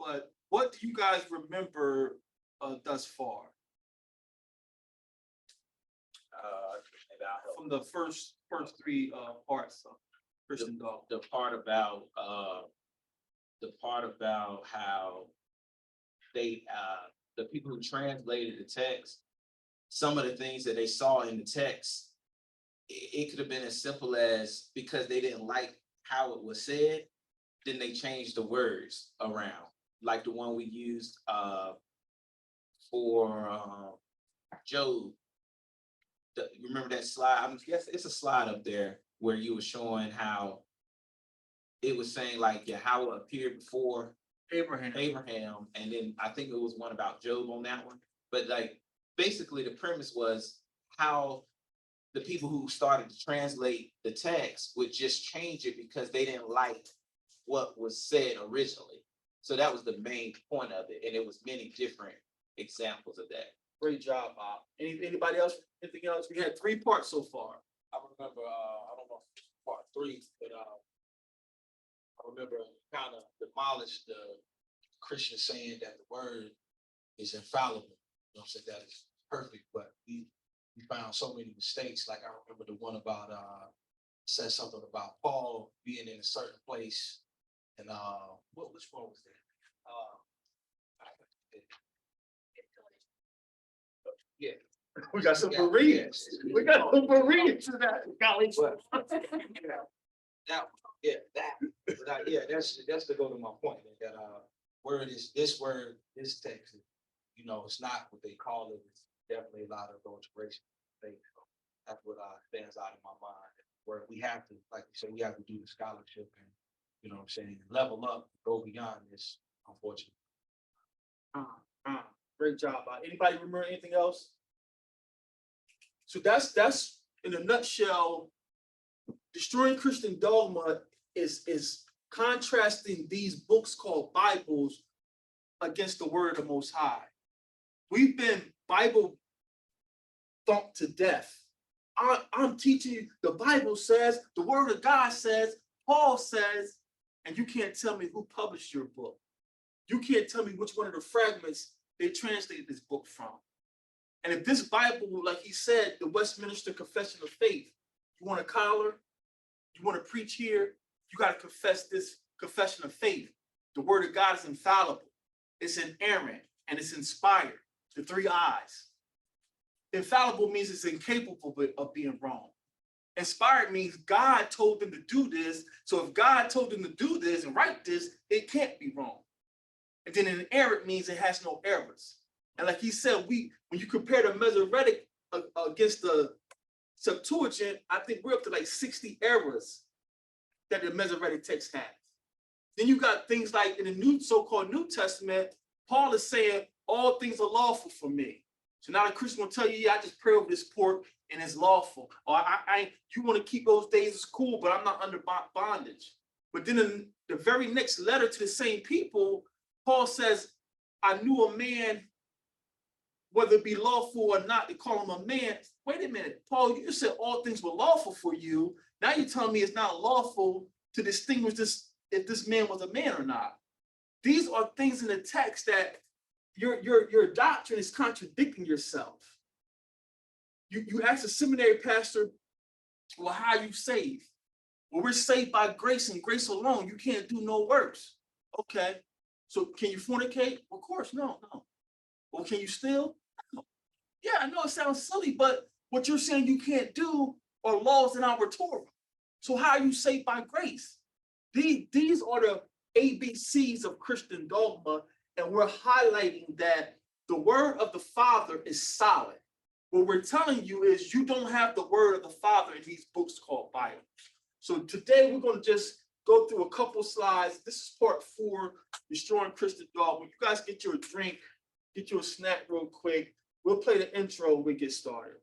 but what do you guys remember thus far? From the first three parts of Christian Dogma. The part about how they the people who translated the text, some of the things that they saw in the text, it could have been as simple as because they didn't like how it was said, then they changed the words around, like the one we used for Job. Remember that slide? I guess it's a slide up there where you were showing how it was saying like Yahweh appeared before Abraham, and then I think it was one about Job on that one. But like basically the premise was how the people who started to translate the text would just change it because they didn't like what was said originally. So that was the main point of it, and it was many different examples of that. Great job, Bob. Anybody else? Anything else? We had 3 parts so far. I remember, I don't know if it's part 3, but I remember kind of demolished the Christian saying that the word is infallible. You know what I'm saying? That is perfect, but we found so many mistakes. Like I remember the one about said something about Paul being in a certain place, and which one was that? Yeah. We got some Bereans. We got some Bereans in that college. That's to go to my point that this text, you know, it's not what they call it. It's definitely a lot of adulteration. That's what stands out in my mind. Where we have to, like you said, we have to do the scholarship and, you know what I'm saying, level up, go beyond this, unfortunately. Great job. Anybody remember anything else? So that's in a nutshell. Destroying Christian Dogma is contrasting these books called Bibles against the word of the Most High. We've been Bible thumped to death. I'm teaching you, the Bible says, the word of God says, Paul says, and you can't tell me who published your book. You can't tell me which one of the fragments they translated this book from. And if this Bible, like he said, the Westminster Confession of Faith, you want a collar, you want to preach here, you got to confess this confession of faith. The word of God is infallible, it's inerrant, and it's inspired. The 3 I's. Infallible means it's incapable of being wrong. Inspired means God told them to do this. So if God told them to do this and write this, it can't be wrong. And then inerrant means it has no errors. And like he said, when you compare the Masoretic against the Septuagint, I think we're up to like 60 errors that the Masoretic text has. Then you got things like in the new so-called New Testament, Paul is saying all things are lawful for me. So now the Christian will tell you, yeah, I just pray over this pork and it's lawful. Or you want to keep those days, it's cool, but I'm not under bondage. But then in the very next letter to the same people, Paul says, I knew a man, whether it be lawful or not, to call him a man. Wait a minute, Paul, you said all things were lawful for you. Now you're telling me it's not lawful to distinguish this, if this man was a man or not. These are things in the text that your doctrine is contradicting yourself. You ask a seminary pastor, well, how are you saved? Well, we're saved by grace and grace alone. You can't do no works. Okay, so can you fornicate? Of course, no. Well, can you steal? No. Yeah, I know it sounds silly, but what you're saying you can't do are laws in our Torah. So how are you saved by grace? These are the ABCs of Christian dogma, and we're highlighting that the word of the Father is solid. What we're telling you is you don't have the word of the Father in these books called Bible. So today we're going to just go through a couple slides. This is part 4, Destroying Christian Dogma. You guys get you a drink, get you a snack real quick. We'll play the intro when we get started.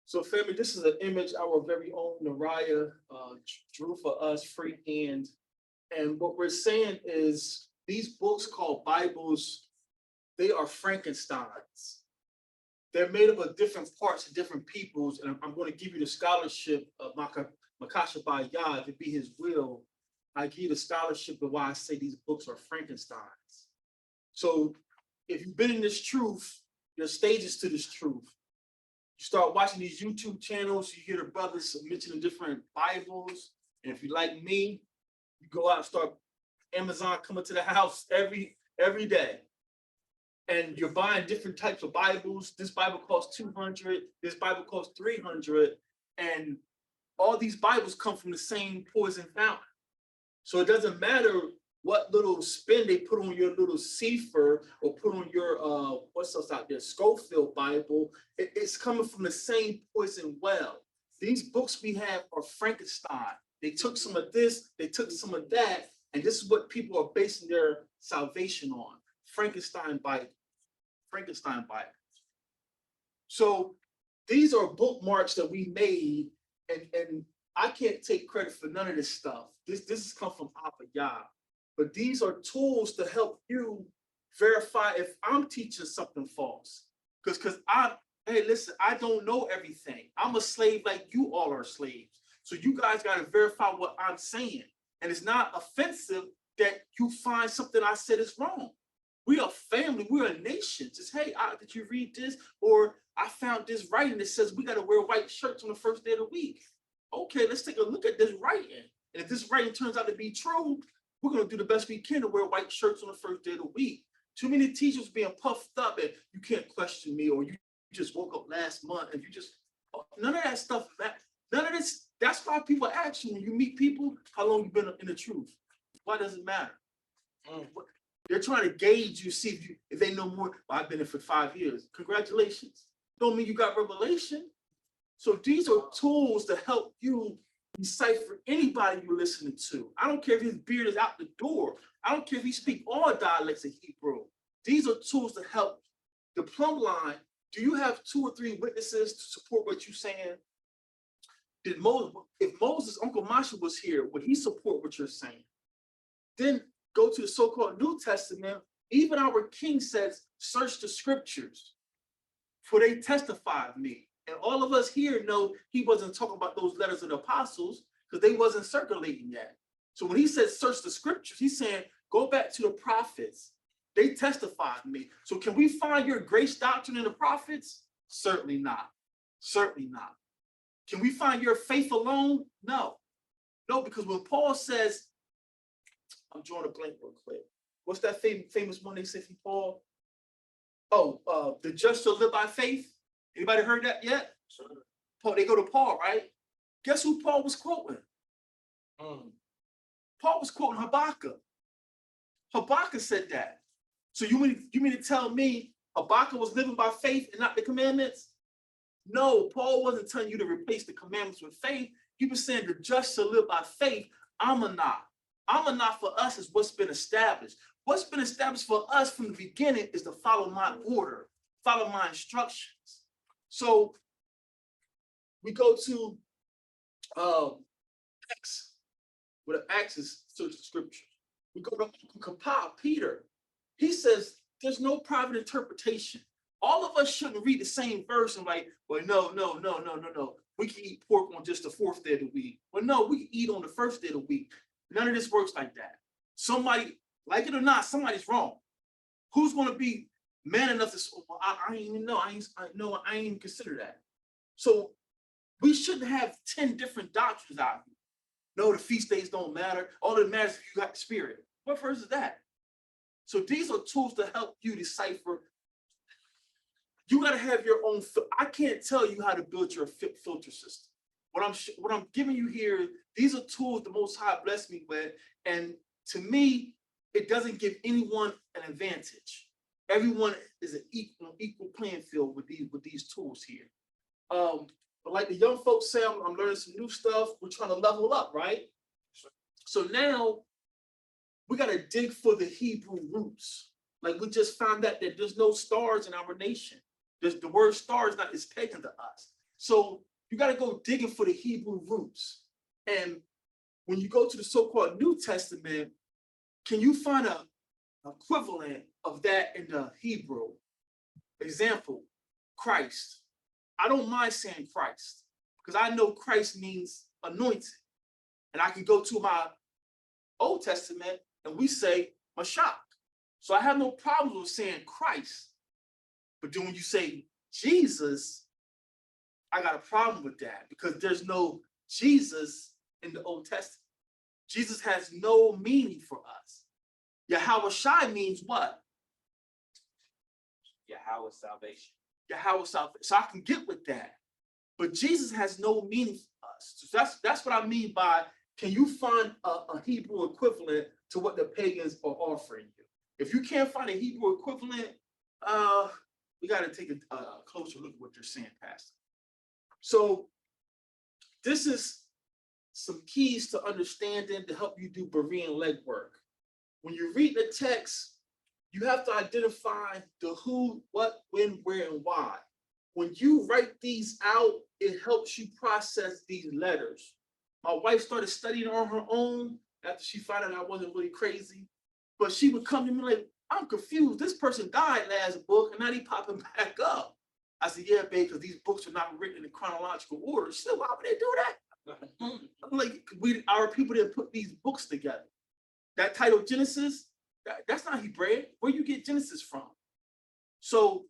So family, this is an image our very own Nariah drew for us freehand. And what we're saying is these books called Bibles, they are Frankensteins. They're made up of different parts of different peoples. And I'm going to give you the scholarship of Makasha by Yah, if it be his will. I give you the scholarship of why I say these books are Frankensteins. So if you've been in this truth, there's stages to this truth. You start watching these YouTube channels, you hear the brothers mentioning different Bibles. And if you like me, you go out and start Amazon coming to the house every day. And you're buying different types of Bibles. This Bible costs $200, this Bible costs $300. And all these Bibles come from the same poison fountain. So it doesn't matter what little spin they put on your little Sefer or put on your, what's else out there, Schofield Bible, it's coming from the same poison well. These books we have are Frankenstein. They took some of this, they took some of that, and this is what people are basing their salvation on. Frankenstein Bible. Frankenstein Bible. So these are bookmarks that we made, and I can't take credit for none of this stuff. This has come from APP Yah. But these are tools to help you verify if I'm teaching something false. Because hey, listen, I don't know everything. I'm a slave like you all are slaves. So you guys got to verify what I'm saying. And it's not offensive that you find something I said is wrong. We are family, we're a nation. Just, hey, did you read this? Or I found this writing that says we got to wear white shirts on the first day of the week. Okay, let's take a look at this writing. And if this writing turns out to be true, we're going to do the best we can to wear white shirts on the first day of the week. Too many teachers being puffed up and you can't question me, or you just woke up last month and you just, none of that stuff, none of this. That's why people ask you when you meet people, how long you've been in the truth. Why does it matter? They're trying to gauge you, see if they know more. Well, I've been in for 5 years. Congratulations. Don't mean you got revelation. So these are tools to help you decipher anybody you're listening to. I don't care if his beard is out the door. I don't care if he speaks all dialects of Hebrew. These are tools to help. The plumb line, do you have 2 or 3 witnesses to support what you're saying? Did Moses, if Moses, Uncle Masha was here, would he support what you're saying? Then go to the so-called New Testament. Even our king says, search the scriptures, for they testify of me. And all of us here know he wasn't talking about those letters of the apostles because they wasn't circulating yet. So when he says search the scriptures, he's saying, go back to the prophets. They testified to me. So can we find your grace doctrine in the prophets? Certainly not. Certainly not. Can we find your faith alone? No. No, because when Paul says, I'm drawing a blank real quick. What's that famous one they say from Paul? Oh, the just shall live by faith. Anybody heard that yet? Sure. Paul, they go to Paul, right? Guess who Paul was quoting? Paul was quoting Habakkuk. Habakkuk said that. So you mean to tell me Habakkuk was living by faith and not the commandments? No, Paul wasn't telling you to replace the commandments with faith. He was saying the just shall live by faith. Amanah. Amanah for us is what's been established. What's been established for us from the beginning is to follow my order, follow my instructions. So we go to Acts, where the Acts is search the scripture. We go to Kappa, Peter. He says there's no private interpretation. All of us shouldn't read the same verse and like, well, no. We can eat pork on just the 4th day of the week. Well, no, we can eat on the 1st day of the week. None of this works like that. Somebody, like it or not, somebody's wrong. Who's going to be man enough to say, well, I didn't even know. I ain't even consider that. So we shouldn't have 10 different doctrines out here. No, the feast days don't matter. All that matters is if you got the spirit. What verse is that? So these are tools to help you decipher You got to have your own. I can't tell you how to build your filter system. What I'm giving you here, these are tools the Most High blessed me with, and to me, it doesn't give anyone an advantage. Everyone is an equal playing field with these tools here. But like the young folks say, I'm learning some new stuff. We're trying to level up, right? So now we got to dig for the Hebrew roots. Like we just found out that there's no stars in our nation. The word star is pagan to us. So you got to go digging for the Hebrew roots. And when you go to the so-called New Testament, can you find an equivalent of that in the Hebrew? Example, Christ. I don't mind saying Christ because I know Christ means anointed. And I can go to my Old Testament and we say Mashiach. So I have no problem with saying Christ. But then when you say Jesus, I got a problem with that because there's no Jesus in the Old Testament. Jesus has no meaning for us. Yahweh Shai means what? Yahweh salvation. Yahweh salvation. So I can get with that. But Jesus has no meaning for us. So that's what I mean by, can you find a Hebrew equivalent to what the pagans are offering you? If you can't find a Hebrew equivalent, we got to take a closer look at what you're saying, Pastor. So this is some keys to understanding to help you do Berean legwork. When you read the text, you have to identify the who, what, when, where, and why. When you write these out, it helps you process these letters. My wife started studying on her own after she found out I wasn't really crazy. But she would come to me like, I'm confused. This person died last book, and now they popping back up. I said, yeah, babe, because these books are not written in chronological order. She said, why would they do that? I'm like, our people didn't put these books together. That title, Genesis, that's not Hebraic. Where you get Genesis from? So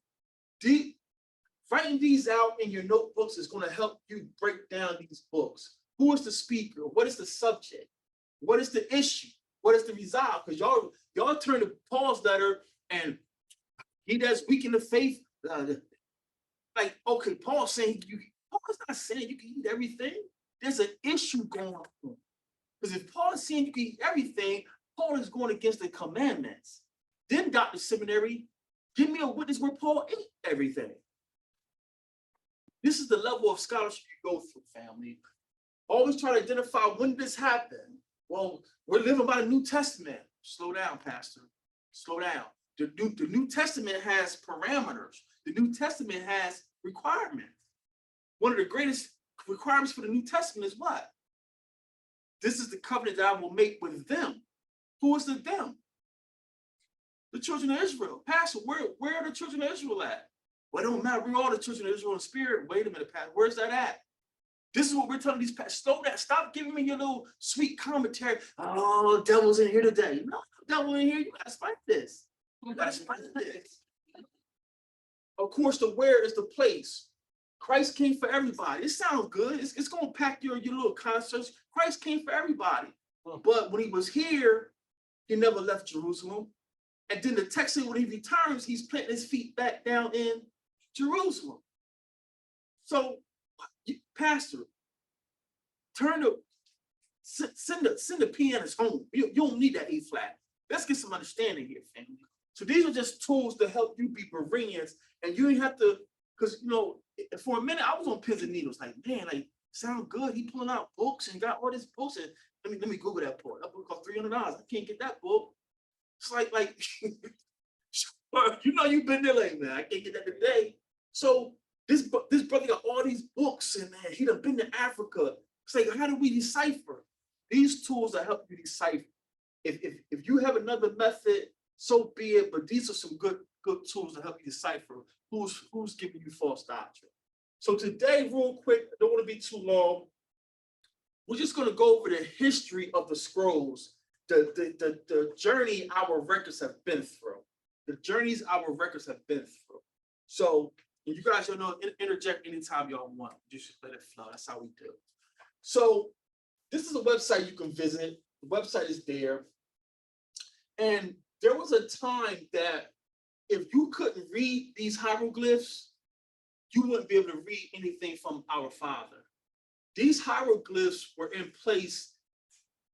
writing these out in your notebooks is going to help you break down these books. Who is the speaker? What is the subject? What is the issue? What is the resolve? Because y'all turn to Paul's letter and he that's weak in the faith. Like, okay, Paul's saying Paul's not saying you can eat everything. There's an issue going on. Because if Paul is saying you can eat everything, Paul is going against the commandments. Then, Dr. Seminary, give me a witness where Paul ate everything. This is the level of scholarship you go through, family. Always try to identify when this happened. Well, we're living by the New Testament. Slow down, Pastor. Slow down. The New Testament has parameters. The New Testament has requirements. One of the greatest requirements for the New Testament is what? This is the covenant that I will make with them. Who is the them? The children of Israel. Pastor, where are the children of Israel at? Well, it don't matter. We're all the children of Israel in spirit. Wait a minute, Pastor. Where's that at? This is what we're telling these pastors. Slow down. Stop giving me your little sweet commentary. Oh, devil's in here today. No devil in here. You got to fight this. You got to fight this. Of course, the where is the place. Christ came for everybody. It sounds good. It's going to pack your little concerts. Christ came for everybody. But when he was here, he never left Jerusalem. And then the text says when he returns, he's planting his feet back down in Jerusalem. So, Pastor, send the pianist home. You don't need that A flat. Let's get some understanding here, family. So these are just tools to help you be Bereans, and you ain't have to, because for a minute I was on pins and needles, like, man, like, sound good. He pulling out books and got all this books. And let me Google that book. That book cost $300. I can't get that book. It's like you've been there, like, man, I can't get that today. So this brother got all these books, and man, he done been to Africa. It's like, how do we decipher? These tools that help you decipher. If you have another method, so be it. But these are some good tools to help you decipher who's giving you false doctrine. So today, real quick, I don't want to be too long. We're just going to go over the history of the scrolls, the journey our records have been through, the journeys our records have been through. So you guys don't know, interject anytime y'all want. Just let it flow. That's how we do. So this is a website you can visit. The website is there. And there was a time that if you couldn't read these hieroglyphs, you wouldn't be able to read anything from our Father. These hieroglyphs were in place.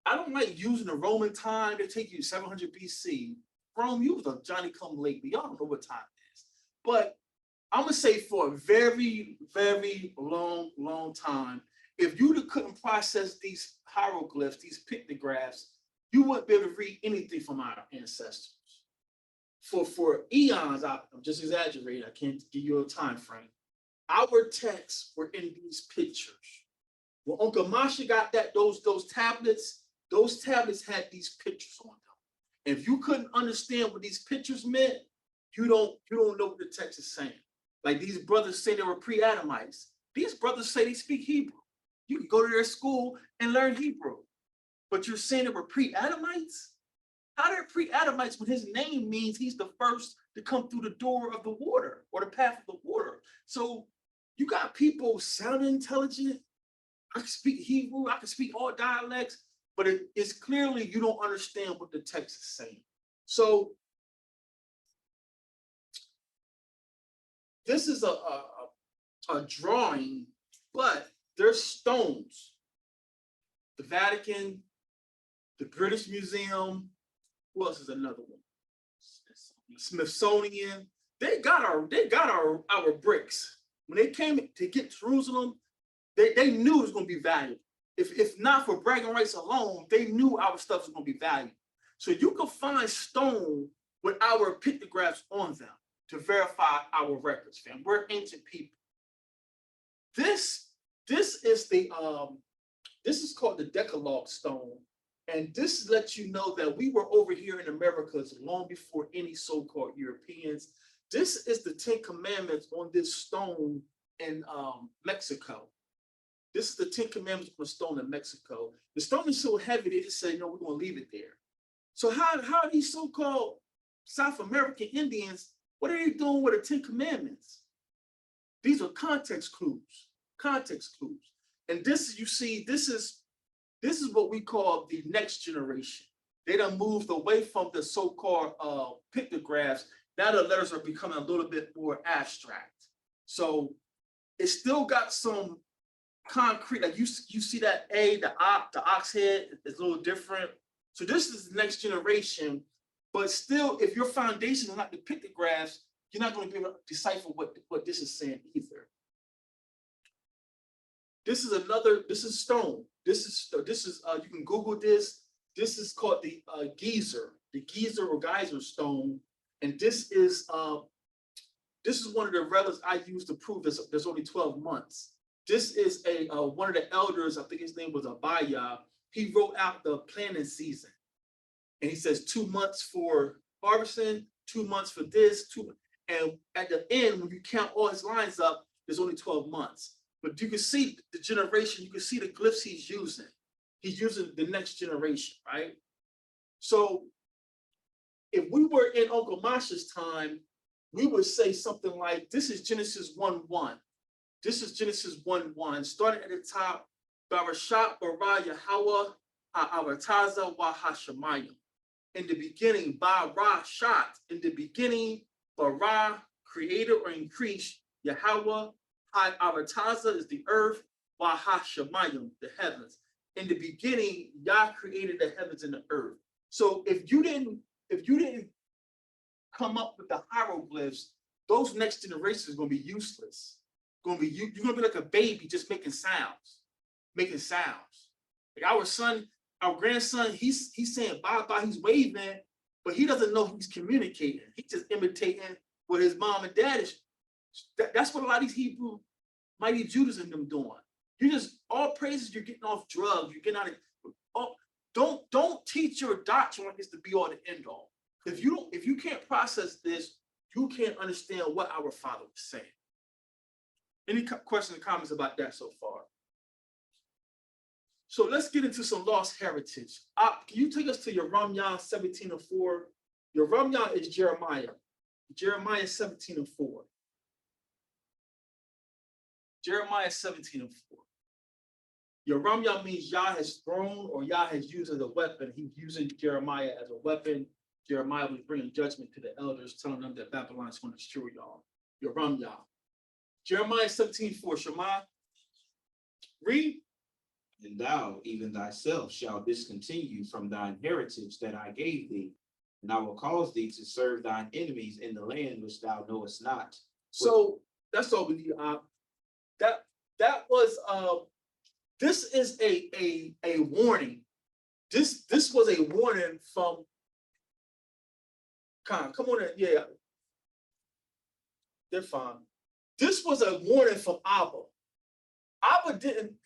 I don't like using the Roman time. They take you 700 BC. Rome, you was a Johnny come lately. Y'all don't know what time it is. But I'm going to say for a very, very long time, if you couldn't process these hieroglyphs, these pictographs, you wouldn't be able to read anything from our ancestors. For eons, I'm just exaggerating. I can't give you a time frame. Our texts were in these pictures. When Uncle Masha got those tablets had these pictures on them. If you couldn't understand what these pictures meant, you don't know what the text is saying. Like these brothers say they were pre-Adamites. These brothers say they speak Hebrew. You can go to their school and learn Hebrew. But you're saying they were pre-Adamites? How are they pre-Adamites when his name means he's the first to come through the door of the water or the path of the water? So you got people sounding intelligent. I can speak Hebrew, I can speak all dialects, but it's clearly you don't understand what the text is saying. So this is a drawing, but there's stones. The Vatican, the British Museum, who else is another one? Smithsonian. They got our bricks. When they came to get Jerusalem, they knew it was going to be valuable. If not for bragging rights alone, they knew our stuff was going to be valuable. So you can find stone with our pictographs on them to verify our records, fam. We're ancient people. This is this is called the Decalogue stone. And this lets you know that we were over here in Americas long before any so-called Europeans. This is the 10 Commandments on this stone in Mexico. This is the 10 Commandments on a stone in Mexico. The stone is so heavy, they just say, no, we're going to leave it there. So how are these so-called South American Indians, what are they doing with the 10 Commandments? These are context clues, context clues. And this, you see, this is what we call the next generation. They done moved away from the so-called pictographs. Now the letters are becoming a little bit more abstract. So it still got some concrete, like you see that A, the ox head is a little different. So this is the next generation, but still, if your foundation is not the pictographs, you're not going to be able to decipher what this is saying either. This is stone. This is you can Google this. This is called the Gezer or Geyser stone, and this is one of the relics I use to prove this. There's only 12 months. This is one of the elders, I think his name was Abaya. He wrote out the planting season. And he says 2 months for harvesting, 2 months for this, and at the end, when you count all his lines up, there's only 12 months. But you can see the generation, you can see the glyphs he's using. He's using the next generation, right? So if we were in Uncle Masha's time, we would say something like, this is Genesis 1:1. This is Genesis 1:1, starting at the top, Barashat bara Yahweh ha'arataza wa hashemayim. In the beginning, Barashat, in the beginning, bara, created or increased, Yahweh ha'arataza is the earth, wa hashemayim, the heavens. In the beginning, Yah created the heavens and the earth. So if you didn't come up with the hieroglyphs, those next generations are going to be useless. You're gonna be like a baby just making sounds. Like our grandson, he's saying bye-bye, he's waving, but he doesn't know he's communicating. He's just imitating what his mom and dad is. That's what a lot of these Hebrew mighty Judas and them doing. You just, all praises, you're getting off drugs, you're getting out of, don't teach your doctrine like it's the be all the end all. If you can't process this, you can't understand what our Father was saying. Any questions or comments about that so far? So let's get into some lost heritage. Can you take us to Yeremiah 17:4? Yeremiah is Jeremiah. Jeremiah 17:4. Jeremiah 17:4. Yeremiah means Yah has thrown or Yah has used as a weapon. He's using Jeremiah as a weapon. Jeremiah was bringing judgment to the elders, telling them that Babylon is going to destroy y'all. Yeremiah. Jeremiah 17:4. Shema. Read. And thou, even thyself, shalt discontinue from thine heritage that I gave thee, and I will cause thee to serve thine enemies in the land which thou knowest not. So that's all we need. That was this is a warning. This was a warning from come on in. Yeah. They're fine. This was a warning from Abba. Abba didn't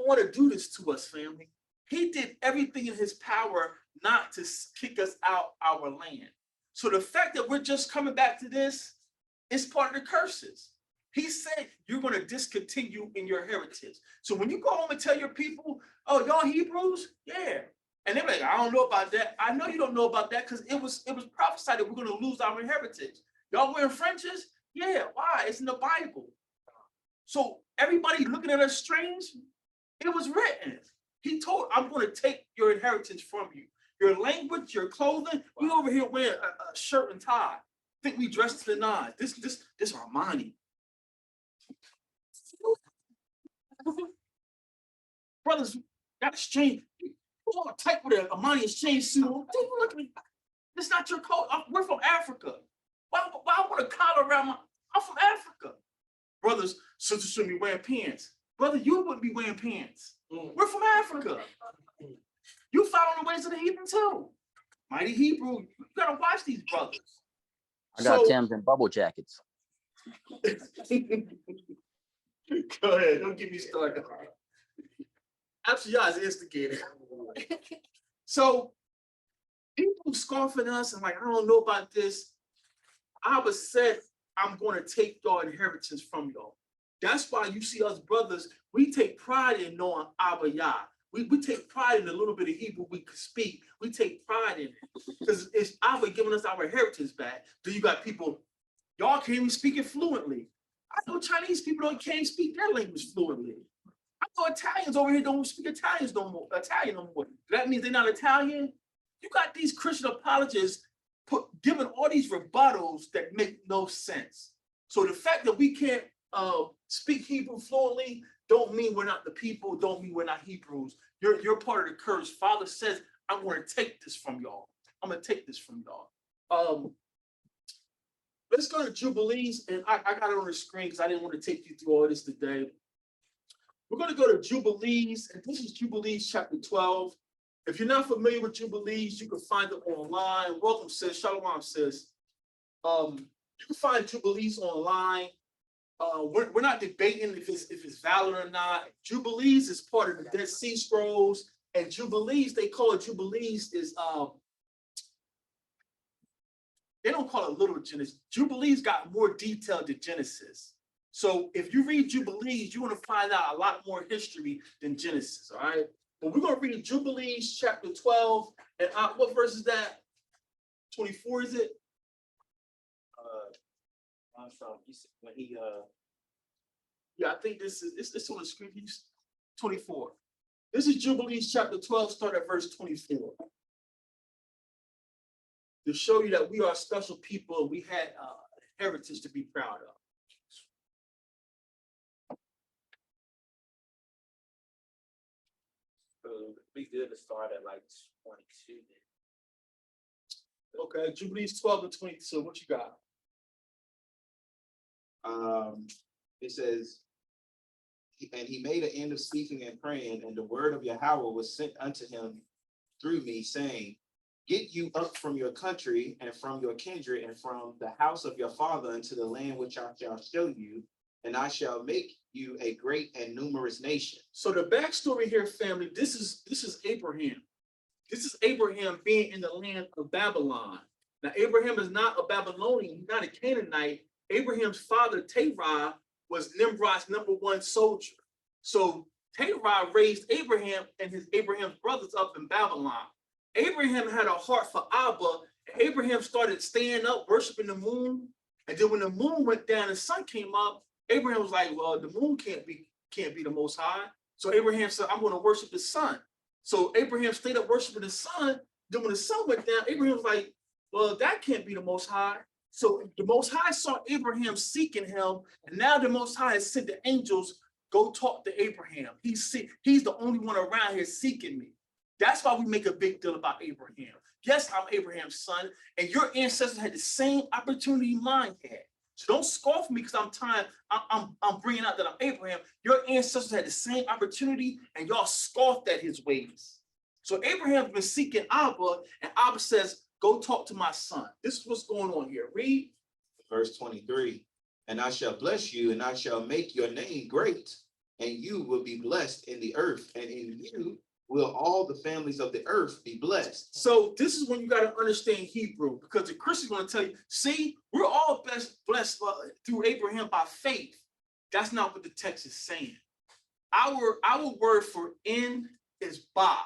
want to do this to us, family. He did everything in his power not to kick us out our land. So the fact that we're just coming back to this is part of the curses. He said you're going to discontinue in your heritage. So when you go home and tell your people, oh, y'all Hebrews? Yeah. And they're like, I don't know about that. I know you don't know about that because it was prophesied that we're going to lose our heritage. Y'all wearing fringes? Yeah. Why? It's in the Bible. So everybody looking at us strange, it was written. He told, I'm going to take your inheritance from you. Your language, your clothing. We over here wearing a shirt and tie. Think we dressed to the nines. This Armani. Brothers, got exchange. You all tight with an Armani exchange suit on. Look at me. This is not your coat. We're from Africa. Why I want a collar around my? I'm from Africa. Brothers, sisters shouldn't be wearing pants. Brother, you wouldn't be wearing pants. We're from Africa. You following the ways of the heathen too. Mighty Hebrew, you gotta watch these brothers. I got Tim's and bubble jackets. Go ahead, don't get me started. Actually, y'all is instigated. So people scoffing us and like, I don't know about this. I was said, I'm going to take your inheritance from y'all. That's why you see us brothers, we take pride in knowing Abba Yah. We take pride in the little bit of Hebrew we can speak. We take pride in it because it's Abba giving us our inheritance back. Then you got people, y'all can't even speak it fluently. I know Chinese people can't speak their language fluently. I know Italians over here don't speak Italian no more. That means they're not Italian. You got these Christian apologists giving all these rebuttals that make no sense. So the fact that we can't speak Hebrew fluently don't mean we're not the people, don't mean we're not Hebrews. You're part of the curse. Father says, I'm going to take this from y'all. I'm going to take this from y'all. Let's go to Jubilees, and I got it on the screen because I didn't want to take you through all this today. We're going to go to Jubilees, and this is Jubilees chapter 12. If you're not familiar with Jubilees, you can find it online. Welcome, sis. Shalom, sis. You can find Jubilees online. We're not debating if it's valid or not. Jubilees is part of the Dead Sea Scrolls, and Jubilees, they call it Jubilees is they don't call it little Genesis. Jubilees got more detail than Genesis. So if you read Jubilees, you're going to find out a lot more history than Genesis, all right? But we're going to read Jubilees chapter 12. And what verse is that? 24, is it? When he Yeah, I think this is it's on the screen. 24. This is Jubilees chapter 12, start at verse 24. To show you that we are special people, we had heritage to be proud of. be good to start at like 22. Okay, Jubilees 12 and 22. What you got? It says, and he made an end of speaking and praying, and the word of Yahweh was sent unto him through me, saying, get you up from your country and from your kindred and from the house of your father into the land which I shall show you, and I shall make you a great and numerous nation. So the backstory here, family, this is Abraham. This is Abraham being in the land of Babylon. Now, Abraham is not a Babylonian, he's not a Canaanite. Abraham's father, Terah, was Nimrod's #1 soldier. So Terah raised Abraham and Abraham's brothers up in Babylon. Abraham had a heart for Abba, and Abraham started staying up, worshiping the moon. And then when the moon went down and the sun came up, Abraham was like, well, the moon can't be the most high. So Abraham said, I'm going to worship the sun. So Abraham stayed up worshiping the sun. Then when the sun went down, Abraham was like, well, that can't be the most high. So the Most High saw Abraham seeking him, and now the Most High has sent the angels, go talk to Abraham. He's the only one around here seeking me. That's why we make a big deal about Abraham. Yes, I'm Abraham's son, and your ancestors had the same opportunity mine had. So don't scoff me because I'm bringing out that I'm Abraham. Your ancestors had the same opportunity, and y'all scoffed at his ways. So Abraham's been seeking Abba, and Abba says, go talk to my son. This is what's going on here. Read. Verse 23, and I shall bless you, and I shall make your name great, and you will be blessed in the earth, and in you will all the families of the earth be blessed. So this is when you got to understand Hebrew, because the Christians want to tell you, see, we're all blessed through Abraham by faith. That's not what the text is saying. Our word for in is ba.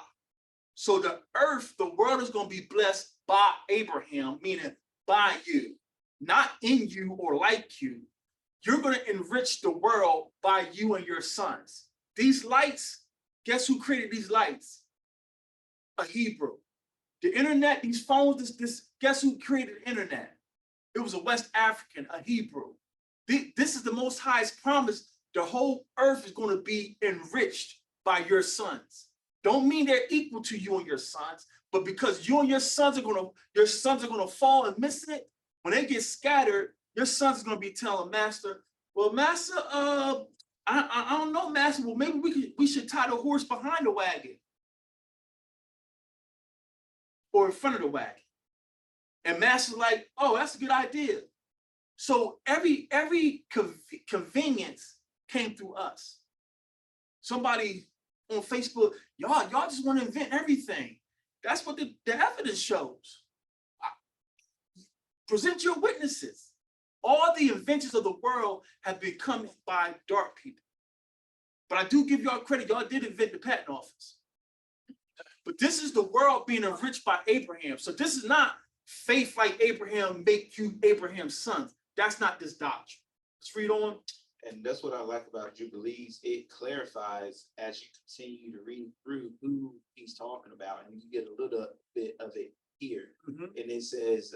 So the earth, the world is going to be blessed by Abraham, meaning by you, not in you or like you. You're going to enrich the world by you and your sons. These lights, guess who created these lights? A Hebrew. The internet, these phones, guess who created the internet? It was a West African, a Hebrew. This is the Most High's promise. The whole earth is going to be enriched by your sons. Don't mean they're equal to you and your sons, but because you and your sons are going to fall and miss it, when they get scattered, your sons are going to be telling master, well, master, I don't know, master. Well, maybe we should tie the horse behind the wagon or in front of the wagon. And master's like, oh, that's a good idea. So every convenience came through us. Somebody on Facebook, y'all just want to invent everything. That's what the evidence shows. Present your witnesses. All the inventions of the world have been coming by dark people. But I do give y'all credit, y'all did invent the patent office. But this is the world being enriched by Abraham. So this is not faith like Abraham make you Abraham's sons. That's not this doctrine. Let's read on. And that's what I like about Jubilees. It clarifies as you continue to read through who he's talking about, and you get a little bit of it here. Mm-hmm. And it says,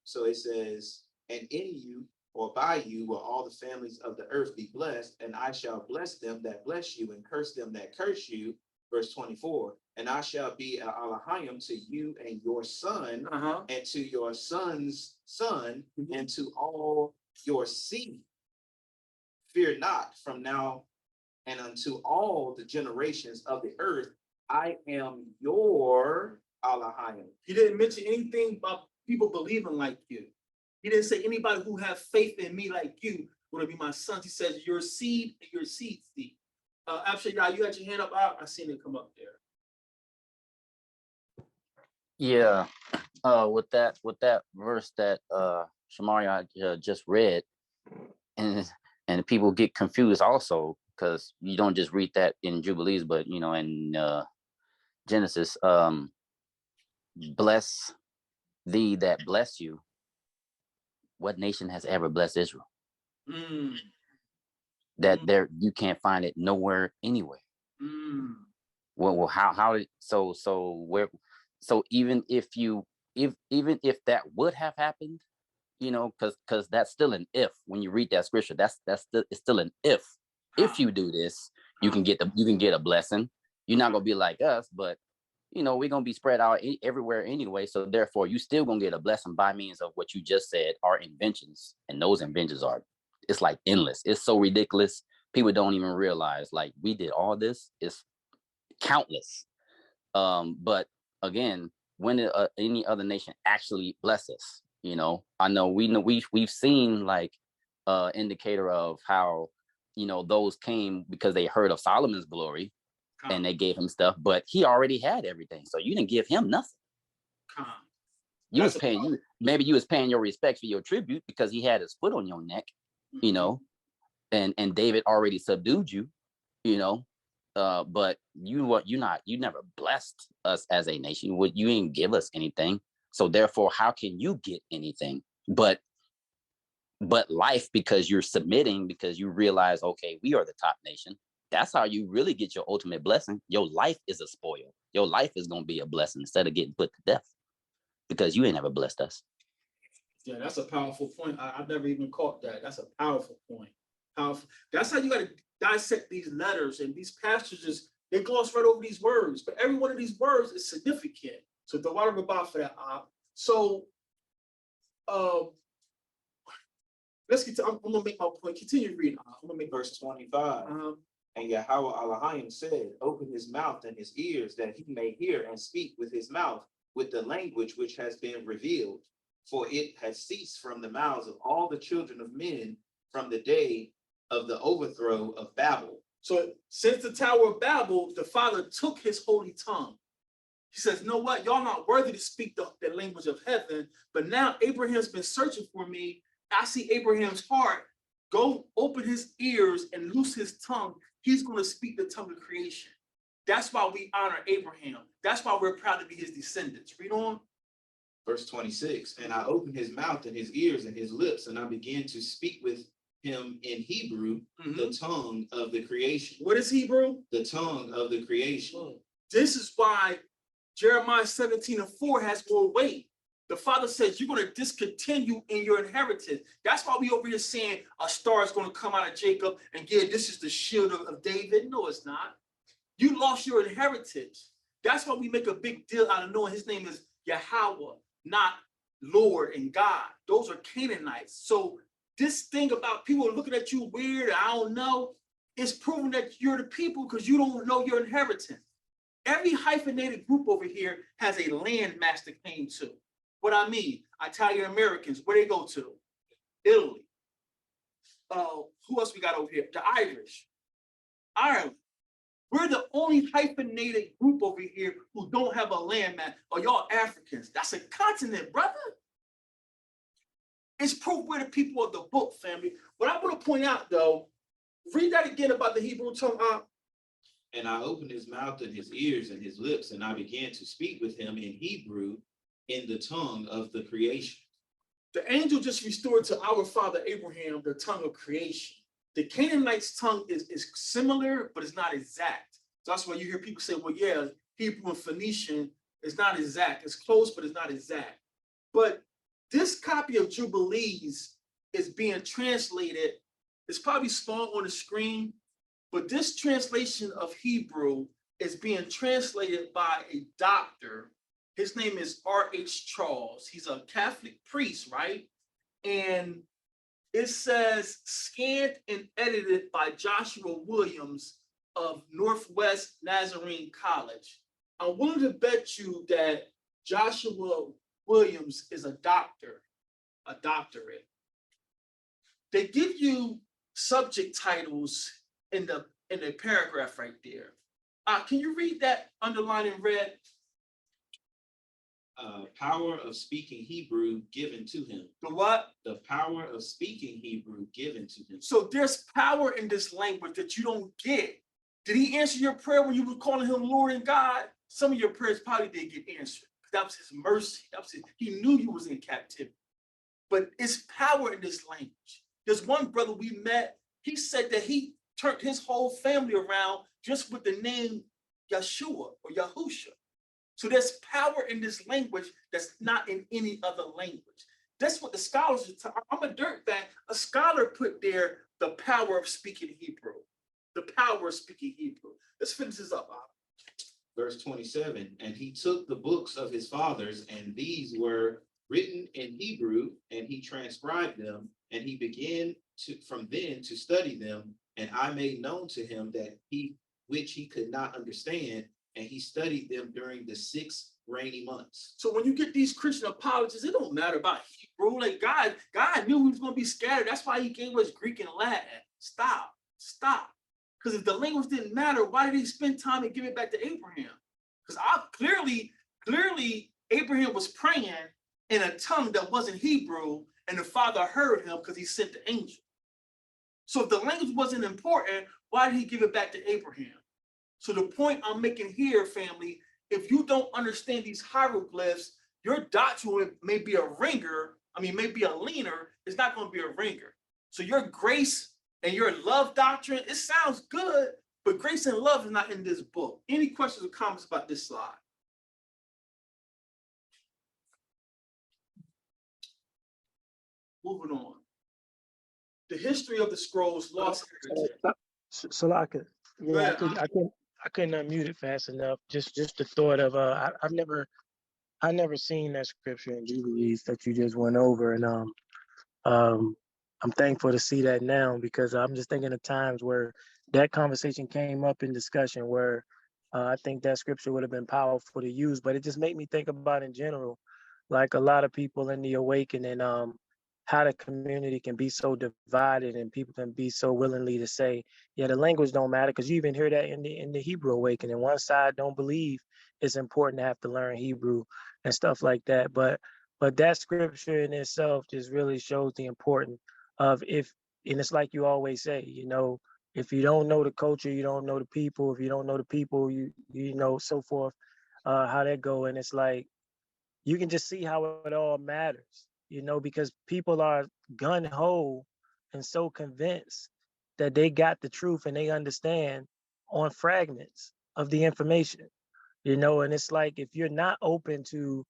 so it says, and in you or by you will all the families of the earth be blessed, and I shall bless them that bless you and curse them that curse you. Verse 24, and I shall be an Elohim to you and your son, and to your son's son, and to all your seed. Fear not from now and unto all the generations of the earth. I am your Elohim. He didn't mention anything about people believing like you. He didn't say anybody who have faith in me like you will be my sons. He says your seed and your seed seed. Actually, you had your hand up. I seen it come up there. Yeah. With that verse that Shamaria just read, and people get confused also because you don't just read that in Jubilees, but in Genesis, bless thee that bless you. What nation has ever blessed Israel? That there you can't find it nowhere anywhere. Well, how did so even if that would have happened, because that's still an if. When you read that scripture, it's still an if. If you do this, you can get a blessing. You're not gonna be like us, but we're gonna be spread out everywhere anyway. So therefore, you still gonna get a blessing by means of what you just said are inventions, and those inventions it's like endless. It's so ridiculous. People don't even realize like we did all this. It's countless. But again, when did any other nation actually bless us? I know we've seen like indicator of how those came because they heard of Solomon's glory and they gave him stuff, but he already had everything, so you didn't give him nothing. You was paying maybe you was paying your respects for your tribute because he had his foot on your neck, and David already subdued you, but you never blessed us as a nation. You didn't give us anything. So therefore, how can you get anything but life, because you're submitting, because you realize, okay, we are the top nation. That's how you really get your ultimate blessing. Your life is a spoil. Your life is going to be a blessing instead of getting put to death because you ain't never blessed us. Yeah, that's a powerful point. I've never even caught that. That's a powerful point. Powerful. That's how you got to dissect these letters and these passages. They gloss right over these words, but every one of these words is significant. So the water about for that. So let's get to. I'm gonna make my point. Continue reading. I'm gonna make Verse 25. And Yahweh Elohim said, open his mouth and his ears, that he may hear and speak with his mouth, with the language which has been revealed. For it has ceased from the mouths of all the children of men from the day of the overthrow of Babel. So since the Tower of Babel, the Father took his holy tongue. He says, you know what? Y'all not worthy to speak the language of heaven, but now Abraham's been searching for me. I see Abraham's heart. Go open his ears and loose his tongue. He's going to speak the tongue of creation. That's why we honor Abraham. That's why we're proud to be his descendants. Read on. Verse 26, and I opened his mouth and his ears and his lips, and I began to speak with him in Hebrew, the tongue of the creation. What is Hebrew? The tongue of the creation. This is why Jeremiah 17:4 has more weight. The Father says you're going to discontinue in your inheritance. That's why we over here saying a star is going to come out of Jacob, and yeah, this is the shield of David. No, it's not. You lost your inheritance. That's why we make a big deal out of knowing his name is Yahweh, not Lord and God. Those are Canaanites. So this thing about people looking at you weird, I don't know, it's proving that you're the people because you don't know your inheritance. Every hyphenated group over here has a land master claim to. What I mean, Italian Americans, where they go to? Italy. Who else we got over here? The Irish, Ireland. We're the only hyphenated group over here who don't have a landmass. Or y'all Africans. That's a continent, brother. It's proof we're the people of the book, family. What I want to point out, though, read that again about the Hebrew tongue. And I opened his mouth and his ears and his lips, and I began to speak with him in Hebrew, in the tongue of the creation. The angel just restored to our father Abraham the tongue of creation. The Canaanites' tongue is similar, but it's not exact. So that's why you hear people say, well, yeah, Hebrew and Phoenician is not exact. It's close, but it's not exact. But this copy of Jubilees is being translated. It's probably small on the screen, but this translation of Hebrew is being translated by a doctor. His name is R.H. Charles. He's a Catholic priest, right? And it says scanned and edited by Joshua Williams of Northwest Nazarene College. I'm willing to bet you that Joshua Williams is a doctor, a doctorate. They give you subject titles in the paragraph right there. Can you read that underlined in red? Power of speaking Hebrew given to him. The what? The power of speaking Hebrew given to him. So there's power in this language that you don't get. Did he answer your prayer when you were calling him Lord and God? Some of your prayers probably didn't get answered. That was his mercy. He knew you was in captivity. But it's power in this language. There's one brother we met. He said that he turned his whole family around just with the name Yeshua or Yahusha. So there's power in this language that's not in any other language. That's what the scholars are talking. I'm a dirtbag. A scholar put there the power of speaking Hebrew. The power of speaking Hebrew. Let's finish this up, Bob. Verse 27, and he took the books of his fathers, and these were written in Hebrew, and he transcribed them, and he began from then to study them, and I made known to him that which he could not understand, and he studied them during the 6 rainy months. So when you get these Christian apologists, it don't matter about Hebrew. Like God knew we was going to be scattered. That's why he gave us Greek and Latin. Stop. Because if the language didn't matter, why did he spend time and give it back to Abraham? Because clearly Abraham was praying in a tongue that wasn't Hebrew, and the Father heard him because he sent the angel. So if the language wasn't important, why did he give it back to Abraham? So the point I'm making here, family, if you don't understand these hieroglyphs, your doctrine may be a ringer, may be a leaner, it's not going to be a ringer. So your grace and your love doctrine, it sounds good, but grace and love is not in this book. Any questions or comments about this slide? moving on. The history of the scrolls, lost heritage. Salaka. Go Yeah, ahead, I couldn't unmute it fast enough. Just the thought of I never seen that scripture in Jubilees that you just went over, and I'm thankful to see that now, because I'm just thinking of times where that conversation came up in discussion where I think that scripture would have been powerful to use, but it just made me think about in general, like a lot of people in the awakening, how the community can be so divided and people can be so willingly to say, yeah, the language don't matter, because you even hear that in the Hebrew awakening. One side don't believe it's important to have to learn Hebrew and stuff like that, but that scripture in itself just really shows the importance of and it's like you always say, if you don't know the culture, you don't know the people. If you don't know the people, you know, so forth, how that go. And it's like, you can just see how it all matters, because people are gun ho and so convinced that they got the truth and they understand on fragments of the information, and it's like, if you're not open to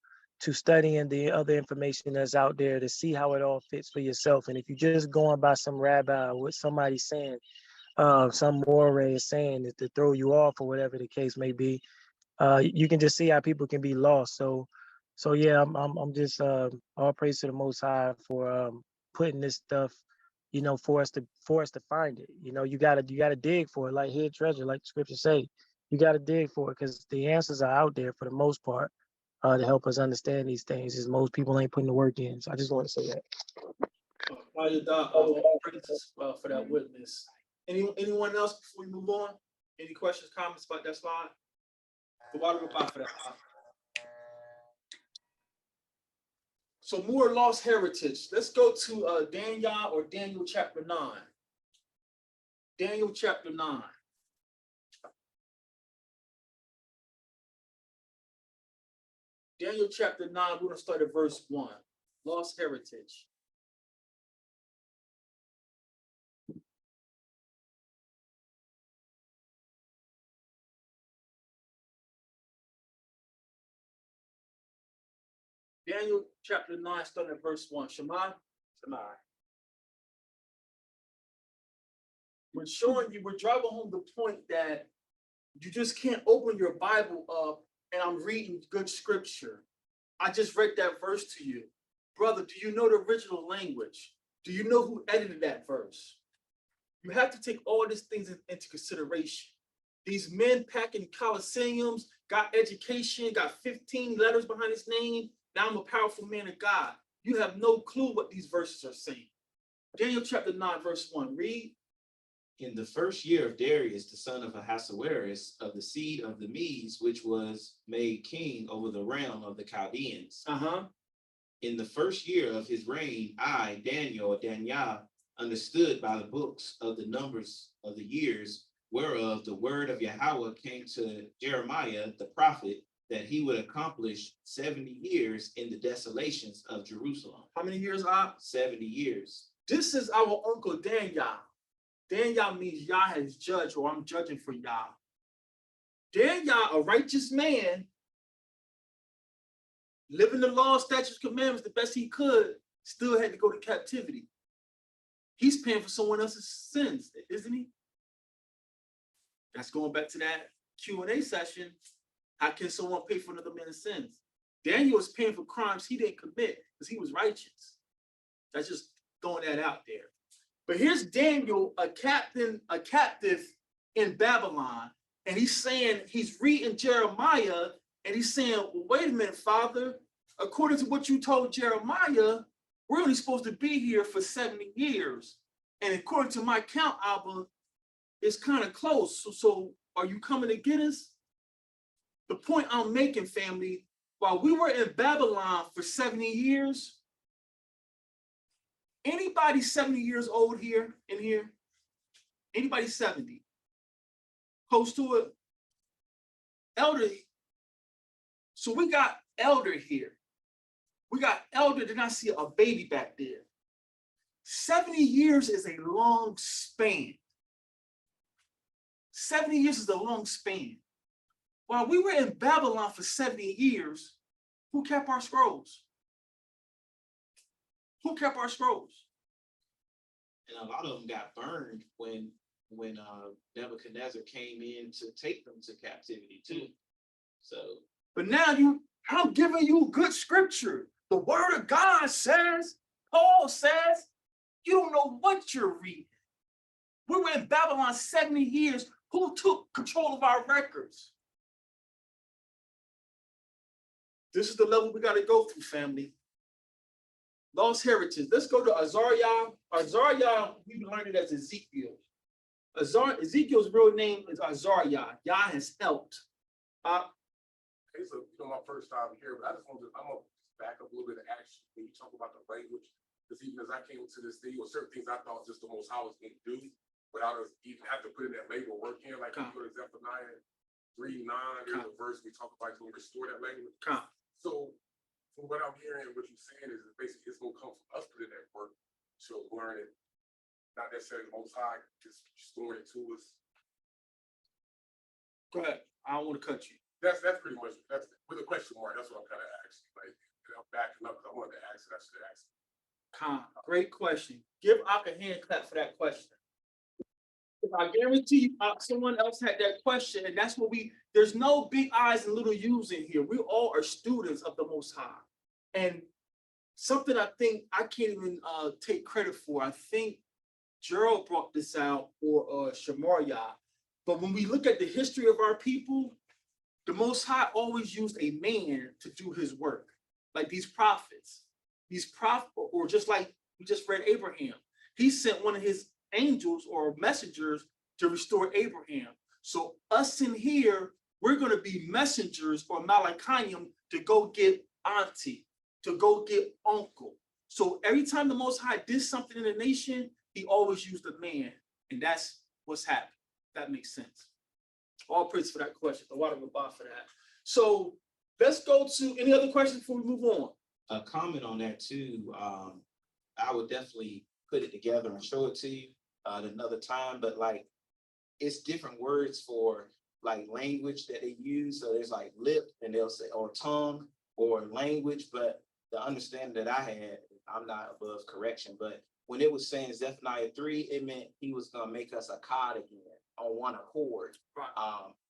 studying the other information that's out there to see how it all fits for yourself, and if you're just going by some rabbi or what somebody's saying, some moray is saying to throw you off or whatever the case may be, you can just see how people can be lost. So yeah, I'm just all praise to the Most High for putting this stuff, for us to find it. You gotta dig for it, like hid treasure, like the scriptures say. You gotta dig for it, because the answers are out there for the most part, to help us understand these things. Is most people ain't putting the work in. So I just want to say that. Praises for that witness. Anyone else before we move on? Any questions, comments about that slide? The water will buy for that. So more lost heritage. Let's go to Daniel or Daniel chapter 9. Daniel chapter 9. Daniel chapter 9, we're going to start at verse 1. Lost heritage. Daniel chapter 9, starting at verse 1. Shema? Shema. We're driving home the point that you just can't open your Bible up and I'm reading good scripture. I just read that verse to you. Brother, do you know the original language? Do you know who edited that verse? You have to take all these things into consideration. These men packing coliseums, got education, got 15 letters behind his name. Now I'm a powerful man of God. You have no clue what these verses are saying. Daniel chapter 9, verse 1, read. In the first year of Darius, the son of Ahasuerus, of the seed of the Medes, which was made king over the realm of the Chaldeans. In the first year of his reign, I, Daniel, understood by the books of the numbers of the years, whereof the word of Yahweh came to Jeremiah the prophet, that he would accomplish 70 years in the desolations of Jerusalem. How many years, Ab? 70 years. This is our uncle Daniel. Daniel means Yah has judged, or I'm judging for Yah. Daniel, a righteous man, living the law, statutes, commandments the best he could, still had to go to captivity. He's paying for someone else's sins, isn't he? That's going back to that Q&A session. How can someone pay for another man's sins? Daniel is paying for crimes he didn't commit because he was righteous. That's just throwing that out there. But here's Daniel, a captive in Babylon, and he's reading Jeremiah, and he's saying, well, wait a minute, Father, according to what you told Jeremiah, we're only supposed to be here for 70 years. And according to my count, Abba, it's kind of close. So are you coming to get us? The point I'm making, family, while we were in Babylon for 70 years, anybody 70 years old here, in here? Anybody 70? Close to it? Elderly. So we got elder here. We got elder, then I see a baby back there. 70 years is a long span. 70 years is a long span. While we were in Babylon for 70 years, who kept our scrolls? Who kept our scrolls? And a lot of them got burned when Nebuchadnezzar came in to take them to captivity too. So, But now I'm giving you good scripture. The word of God says, Paul says, you don't know what you're reading. We were in Babylon 70 years. Who took control of our records? This is the level we got to go through, family. Lost heritage. Let's go to Azariah. Azariah, we learned it as Ezekiel. Ezekiel's real name is Azariah. Yah has helped. Okay, so my first time here, but I'm gonna back up a little bit and ask you when you talk about the language, because even as I came into this thing, there were certain things I thought just the Most High was going to do without us even have to put in that labor work in. Like you go to Zephaniah 3:9, there's a verse we talk about to restore that language. So from what I'm hearing, what you're saying is basically it's going to come from us putting that work to learn it, not necessarily the Most High just restoring it to us. Go ahead. I don't want to cut you. That's pretty much, that's with a question mark. That's what I'm kind of asking. Like, I'm backing up because I wanted to ask it. I should ask. Great question. Give Ak a hand clap for that question. If I guarantee you, someone else had that question, and that's what there's no big I's and little U's in here. We all are students of the Most High. And something I think I can't even take credit for, I think Gerald brought this out, or Shemariah. But when we look at the history of our people, the Most High always used a man to do his work, like these prophets. Or just like we just read Abraham. He sent one of his angels or messengers to restore Abraham. So us in here, we're going to be messengers or Malachim to go get auntie, to go get uncle. So every time the Most High did something in the nation, he always used a man. And that's what's happened. That makes sense. All praise for that question. The water will buy for that. So let's go to any other questions before we move on. a comment on that too. I would definitely put it together and show it to you at another time, but like it's different words for like language that they use. So there's like lip and they'll say, or tongue or language, but the understanding that I had, I'm not above correction, but when it was saying Zephaniah 3, it meant he was going to make us a cod again on one accord. Right.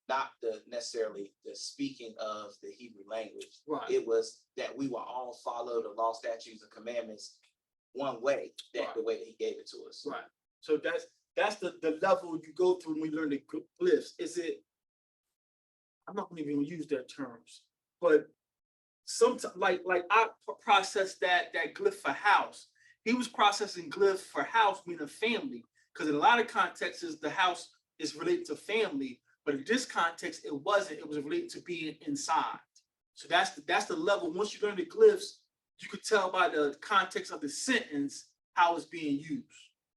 Not necessarily the speaking of the Hebrew language. Right. It was that we will all follow the law, statutes, and commandments one way, the way that he gave it to us. Right. So that's the level you go through when we learn the glyphs. Is it, I'm not going to even use their terms, but sometimes like I processed that glyph for house. He was processing glyph for house, meaning family, because in a lot of contexts, the house is related to family, but in this context, it wasn't. It was related to being inside. So that's the level. Once you learn the glyphs, you could tell by the context of the sentence how it's being used,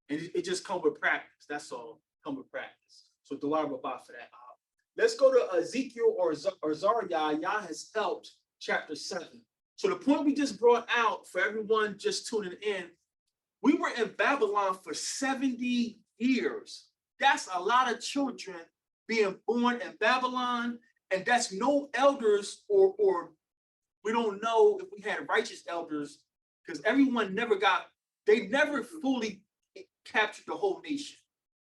and it just comes with practice. That's all. Come with practice. So the Lord will buy for that. Let's go to Ezekiel or Zariah. Yah has helped chapter 7. So the point we just brought out for everyone just tuning in, we were in Babylon for 70 years. That's a lot of children being born in Babylon, and that's no elders or we don't know if we had righteous elders, because everyone they never fully captured the whole nation.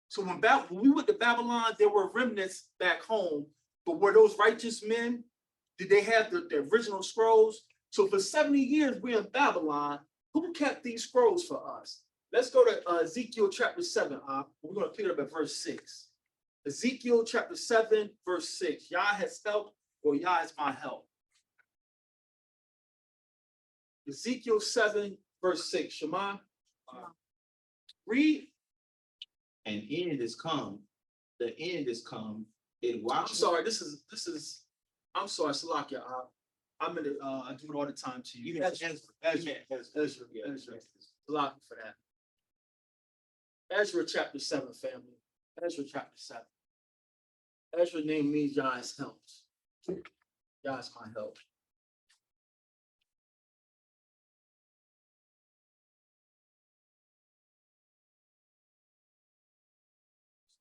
So when we went to Babylon, there were remnants back home, but were those righteous men? Did they have the original scrolls? So for 70 years, we're in Babylon. Who kept these scrolls for us? Let's go to Ezekiel chapter 7. We're going to pick it up at verse 6. Ezekiel chapter 7, verse 6. Yah has helped, or Yah is my help. Ezekiel 7, verse 6. Shema. Read. And end is come. The end is come. It watches. I'm sorry. This is. I'm sorry, Salakia. I'm in it. I do it all the time to you. Ezra. Salakia for that. Ezra chapter 7, family. Ezra chapter 7. Ezra name means Yah has helped. Yah is my help.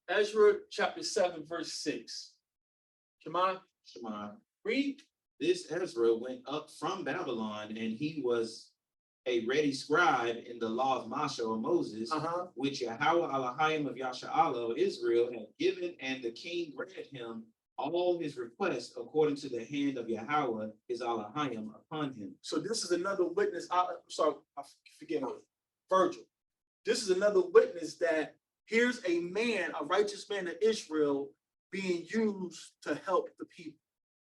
Ezra chapter 7, verse 6. Shema. Shema. Read. This Ezra went up from Babylon, and he was a ready scribe in the law of Moshe or Moses, which Yahweh Elohim of Yasha'Allah Israel had given, and the king granted him all his requests according to the hand of Yahweh his Elohim upon him. So this is another witness. I'm sorry, forgive me, Virgil. This is another witness that here's a man, a righteous man of Israel, being used to help the people.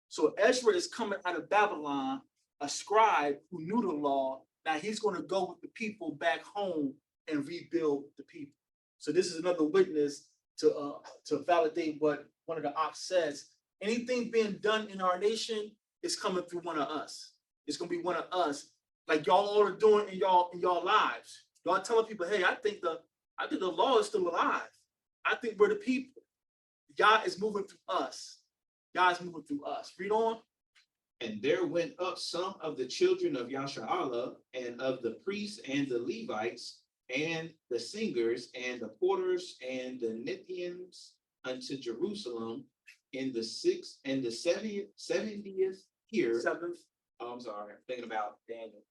So Ezra is coming out of Babylon, a scribe who knew the law. Now he's going to go with the people back home and rebuild the people. So this is another witness to validate what one of the ox says. Anything being done in our nation is coming through one of us. It's going to be one of us, like y'all all are doing in y'all lives. Y'all telling people, hey, I think the law is still alive. I think we're the people. Yah is moving through us. Yah is moving through us. Read on. And there went up some of the children of Yasha'Allah, and of the priests and the Levites, and the singers, and the porters, and the Nithians unto Jerusalem in the 6th and the 70th year. I'm sorry, I'm thinking about Daniel.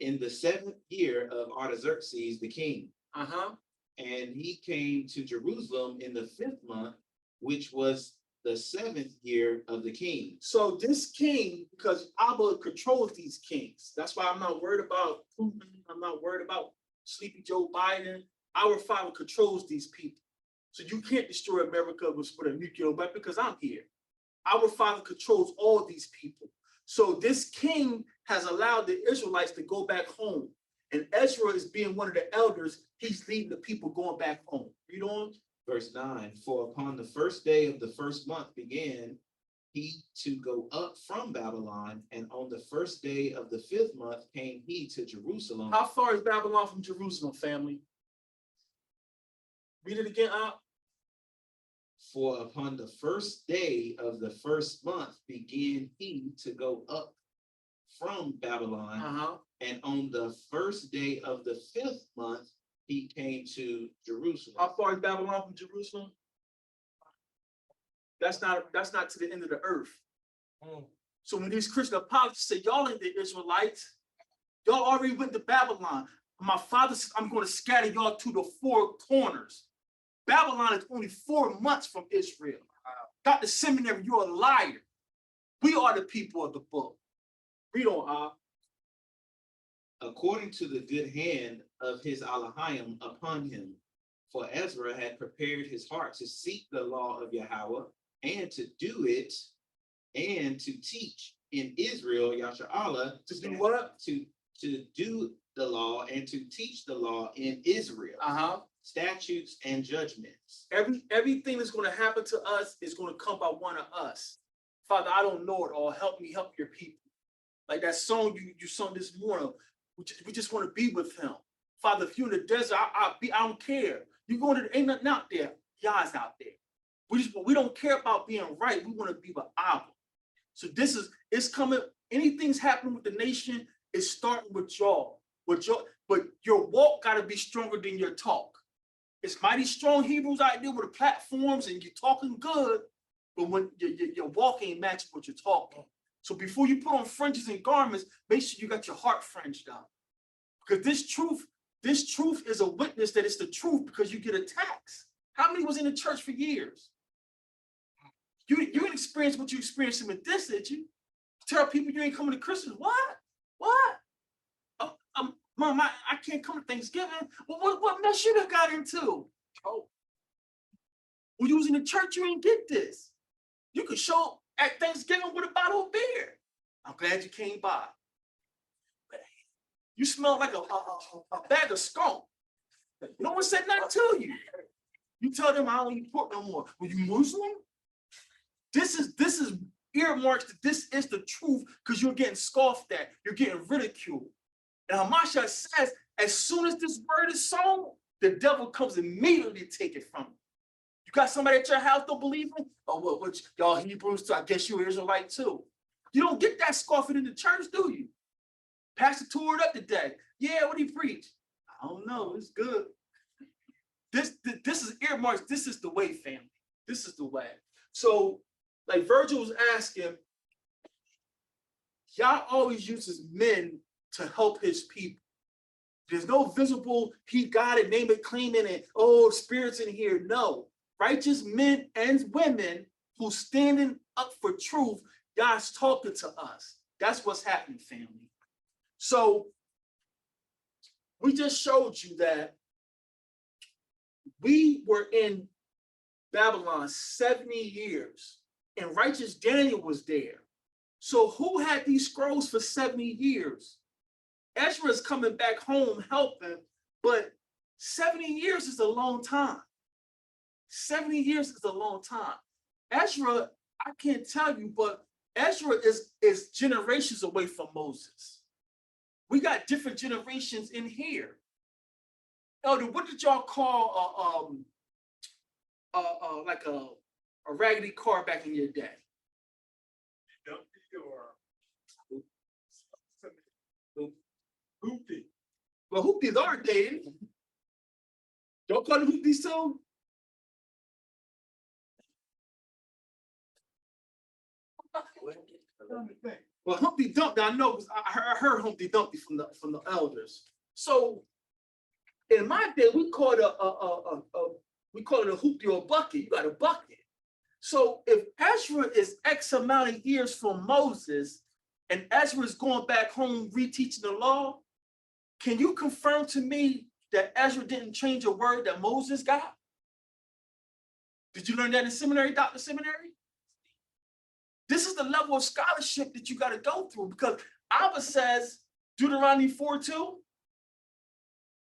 In the 7th year of Artaxerxes the king. And he came to Jerusalem in the 5th month, which was the 7th year of the king. So this king, because Abba controls these kings. That's why I'm not worried about Putin. I'm not worried about sleepy Joe Biden. Our Father controls these people. So you can't destroy America with a nuclear weapon because I'm here. Our Father controls all these people. So this king has allowed the Israelites to go back home. And Ezra is being one of the elders. He's leading the people going back home. Read on. Verse 9, for upon the 1st day of the 1st month began he to go up from Babylon, and on the 1st day of the 5th month came he to Jerusalem. How far is Babylon from Jerusalem, family? Read it again, out. For upon the 1st day of the 1st month began he to go up from Babylon, and on the 1st day of the 5th month he came to Jerusalem. How far is Babylon from Jerusalem? That's not to the end of the earth. So when these Christian apologists say y'all ain't the Israelites, y'all already went to Babylon. My Father says I'm going to scatter y'all to the 4 corners. Babylon is only 4 months from Israel. Dr. Seminary, you're a liar. We are the people of the book. Read on, according to the good hand of his Elohim upon him. For Ezra had prepared his heart to seek the law of Yahweh, and to do it, and to teach in Israel, Yasha'Allah, to do what? To do the law and to teach the law in Israel. Statutes and judgments. Everything that's going to happen to us is going to come by one of us. Father, I don't know it all. Help me help your people. Like that song you sung this morning. We just want to be with him. Father, if you're in the desert, I don't care. You going to, ain't nothing out there. Yah's out there. We don't care about being right. We want to be with Abba. So it's coming. Anything's happening with the nation, it's starting with y'all. But your walk got to be stronger than your talk. It's mighty strong Hebrews out there with the platforms and you're talking good, but when your walk ain't matching what you're talking. So before you put on fringes and garments, make sure you got your heart fringed up. Because this truth is a witness that it's the truth because you get attacks. How many was in the church for years? You didn't experience what you experienced with this, did you? Tell people you ain't coming to Christmas. What? Mom, I can't come to Thanksgiving. Well, what mess you done got into? Oh. When you was in the church, you didn't get this. You could show up at Thanksgiving with a bottle of beer. I'm glad you came by. You smell like a bag of skunk. No one said nothing to you. You tell them I don't eat pork no more. Were you Muslim? This is earmarks that this is the truth because you're getting scoffed at. You're getting ridiculed. And Hamashiach says, as soon as this word is sown, the devil comes immediately to take it from you. You got somebody at your house don't believe in? Oh, what y'all Hebrews too? I guess you're Israelite too. You don't get that scoffing in the church, do you? Pastor toured up today. Yeah, what he preach? I don't know. It's good. This is earmarks. This is the way, family. This is the way. So, like Virgil was asking, Yah always uses men to help his people. There's no visible, he got it, name it, claim it, and oh, spirits in here. No. Righteous men and women who standing up for truth, God's talking to us. That's what's happening, family. So we just showed you that we were in Babylon 70 years, and righteous Daniel was there. So who had these scrolls for 70 years? Ezra is coming back home helping, but 70 years is a long time. 70 years is a long time. Ezra, I can't tell you, but Ezra is generations away from Moses. We got different generations in here. Elder, what did y'all call like a raggedy car back in your day? Hoopty. Well, hoopties are dated. Don't call them hoopties too. Well, Humpty Dumpty, I know, I heard Humpty Dumpty from the elders. So in my day, we called it a hoopty or a bucket. You got a bucket. So if Ezra is X amount of years from Moses, and Ezra is going back home reteaching the law, can you confirm to me that Ezra didn't change a word that Moses got? Did you learn that in seminary, Dr. Seminary? This is the level of scholarship that you got to go through, because Abba says, Deuteronomy 4:2,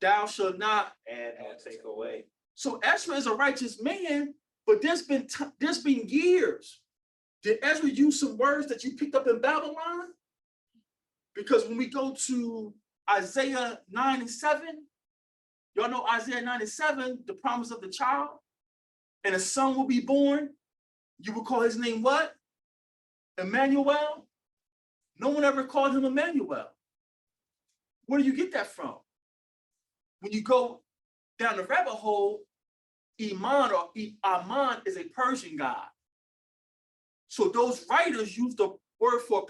thou shalt not add or take away. So Ezra is a righteous man, but there's been years. Did Ezra use some words that you picked up in Babylon? Because when we go to Isaiah 9:7, y'all know Isaiah 9:7, the promise of the child, and a son will be born. You will call his name what? Emmanuel? No one ever called him Emmanuel. Where do you get that from? When you go down the rabbit hole, Iman or Aman is a Persian god. So those writers use the word for a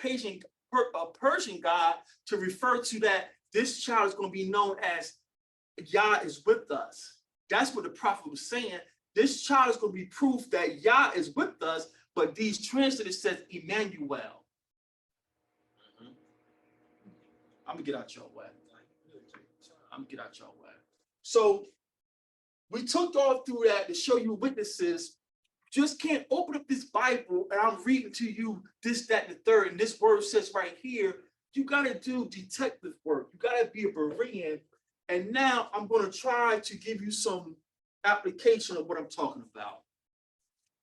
Persian god to refer to that this child is going to be known as Yah is with us. That's what the prophet was saying. This child is going to be proof that Yah is with us, but these translators says Emmanuel. I'm gonna get out your way. So we took off through that to show you witnesses. Just can't open up this Bible and I'm reading to you this, that, and the third, and this word says right here. You gotta do detective work. You gotta be a Berean. And now I'm gonna try to give you some application of what I'm talking about.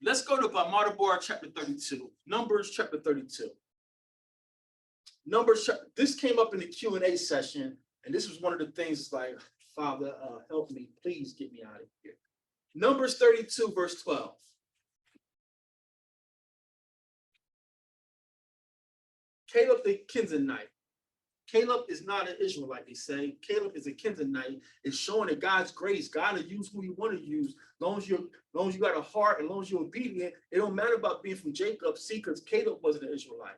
Let's go to Bamadabar chapter 32, Numbers chapter 32. This came up in the Q&A session, and this was one of the things. It's like, Father, help me, please get me out of here. Numbers 32, verse 12. Caleb the Kenizzite. Caleb is not an Israelite, they say. Caleb is a Kenizzite. It's showing that God's grace. God will use who you want to use. As long as you got a heart, as long as you're obedient, it don't matter about being from Jacob. See, because Caleb wasn't an Israelite.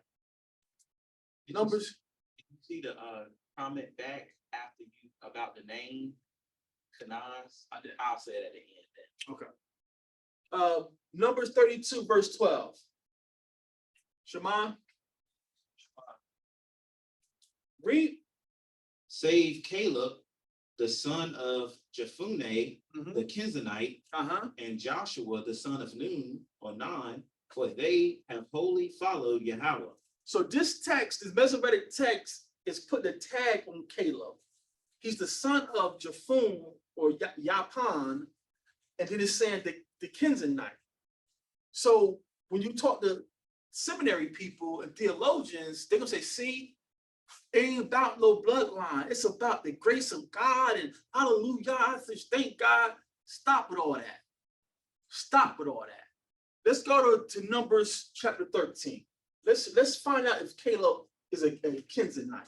Numbers. Did you see the comment back after you about the name Kenaz? I'll say it at the end then. Okay. Numbers 32, verse 12. Shema. Read. Save Caleb, the son of Jephunneh, the Kenizzite, and Joshua, the son of Nun, for they have wholly followed Yahweh. So this text, this Masoretic text, is putting a tag on Caleb. He's the son of Jephun or Yapan, and then it's saying the Kenizzite. So when you talk to seminary people and theologians, they're gonna say, see, it ain't about no bloodline. It's about the grace of God and hallelujah. I just thank God. Stop with all that. Stop with all that. Let's go to Numbers chapter 13. Let's find out if Caleb is a Kenizzite.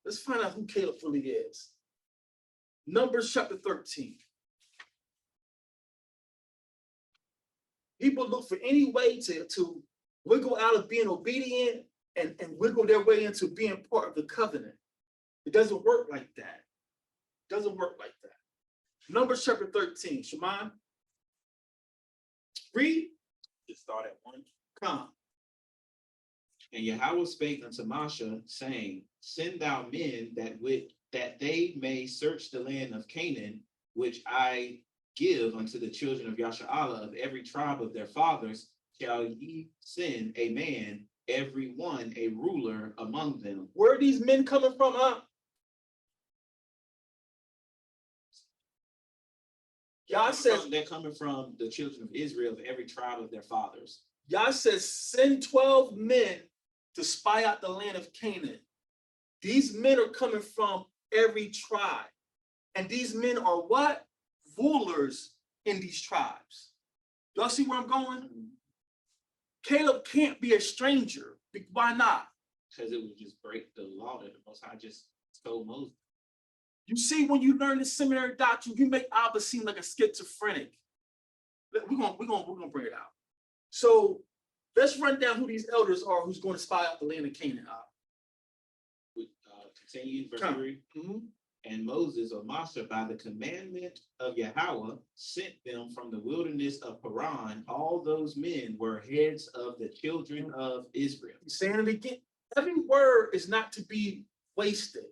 Let's find out who Caleb really is. Numbers chapter 13. People look for any way to wiggle out of being obedient and wiggle their way into being part of the covenant. It doesn't work like that. Doesn't work like that. Numbers chapter 13. Shemai. Read. Just start at 1. Come. And Yahweh spake unto Moshe, saying, Send thou men that they may search the land of Canaan, which I give unto the children of Yashar'Allah of every tribe of their fathers, shall ye send a man, every one a ruler among them. Where are these men coming from, huh? Yah says, They're coming from the children of Israel of every tribe of their fathers. Yah says, send 12 men to spy out the land of Canaan. These men are coming from every tribe. And these men are what? Rulers in these tribes. Y'all see where I'm going? Caleb can't be a stranger. Why not? Because it would just break the law that the Most High just told Moses. You see, when you learn the seminary doctrine, you make Abba seem like a schizophrenic. We're gonna bring it out. So let's run down who these elders are who's going to spy out the land of Canaan. We continue verse 3. And Moses or Moshe, by the commandment of Yahweh, sent them from the wilderness of Paran. All those men were heads of the children of Israel. He's saying it again. Every word is not to be wasted.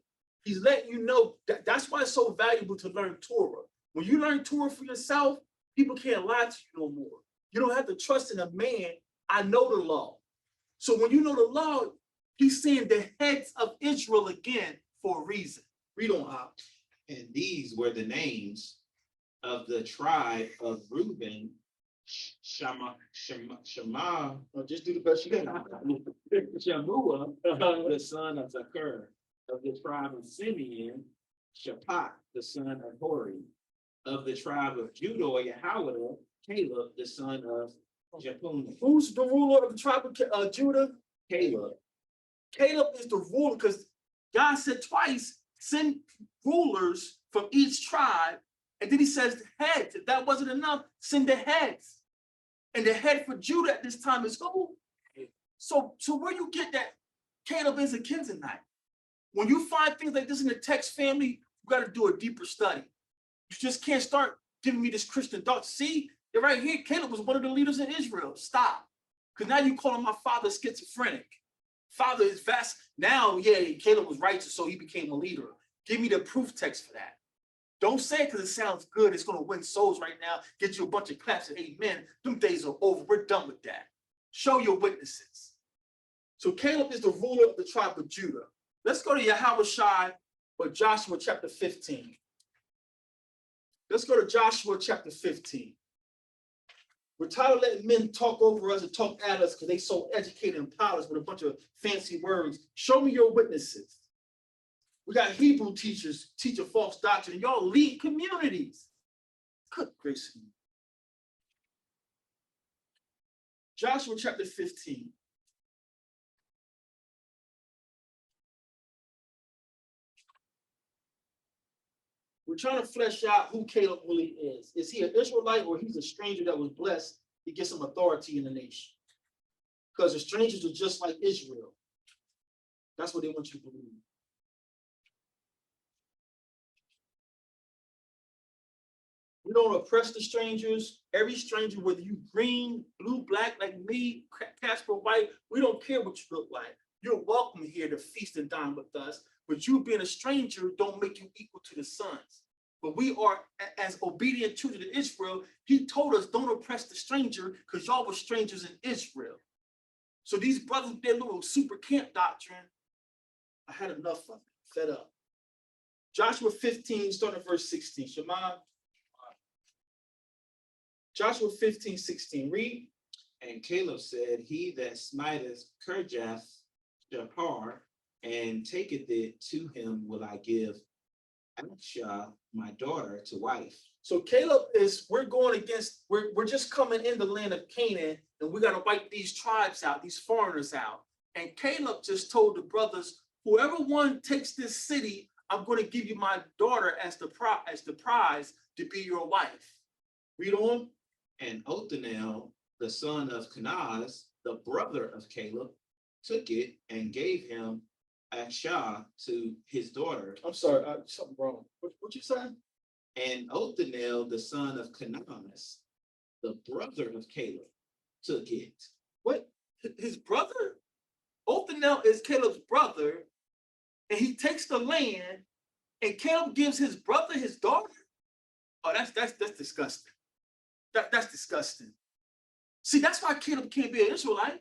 He's letting you know that's why it's so valuable to learn Torah. When you learn Torah for yourself, people can't lie to you no more. You don't have to trust in a man. I know the law. So when you know the law, he's saying the heads of Israel again for a reason. Read on out. And these were the names of the tribe of Reuben, Shema, Just do the best you can. Shammua, the son of Zakur, of the tribe of Simeon, Shaphat, the son of Hori, of the tribe of Judah, or Yahweh, Caleb, the son of Jephunneh. Who's the ruler of the tribe of Judah? Caleb. Caleb is the ruler because God said twice, send rulers from each tribe. And then he says the heads. If that wasn't enough, send the heads. And the head for Judah at this time is who? So where you get that Caleb is a Kenzanite? When you find things like this in the text, family, you got to do a deeper study. You just can't start giving me this Christian thought. See, they're right here. Caleb was one of the leaders in Israel. Stop. Because now you calling my father schizophrenic. Father is vast. Now, yeah, Caleb was righteous, so he became a leader. Give me the proof text for that. Don't say it because it sounds good. It's going to win souls right now. Get you a bunch of claps and amen. Them days are over. We're done with that. Show your witnesses. So Caleb is the ruler of the tribe of Judah. Let's go to Yahweh Shai or Joshua chapter 15. Let's go to Joshua chapter 15. We're tired of letting men talk over us and talk at us because they so educated and polished with a bunch of fancy words. Show me your witnesses. We got Hebrew teachers teach a false doctrine. Y'all lead communities. Good grace. Joshua chapter 15. We're trying to flesh out who Caleb really is. Is he an Israelite or he's a stranger that was blessed to get some authority in the nation? Because the strangers are just like Israel. That's what they want you to believe. We don't oppress the strangers. Every stranger, whether you green, blue, black, like me, Casper White, we don't care what you look like. You're welcome here to feast and dine with us. But you being a stranger don't make you equal to the sons. But we are as obedient children of Israel. He told us don't oppress the stranger because y'all were strangers in Israel. So these brothers with their little super camp doctrine, I had enough of it, fed up. Joshua 15, starting at verse 16. Shema. Joshua 15, 16. Read. And Caleb said, he that smiteth Kirjath Shapar and taketh it to him will I give Aksha, my daughter, to wife. So Caleb is, we're going against, we're just coming in the land of Canaan and we got to wipe these tribes out, these foreigners out. And Caleb just told the brothers, whoever one takes this city, I'm going to give you my daughter as the prize to be your wife. Read on. And Othniel, the son of Kenaz, the brother of Caleb, took it and gave him Akshah to his daughter, I'm sorry, something wrong. What you saying? and Othniel, the son of Kenaz, the brother of Caleb, took it. What? His brother? Othniel is Caleb's brother, and he takes the land, and Caleb gives his brother his daughter? Oh, that's disgusting. That's disgusting. See, that's why Caleb can't be an Israelite.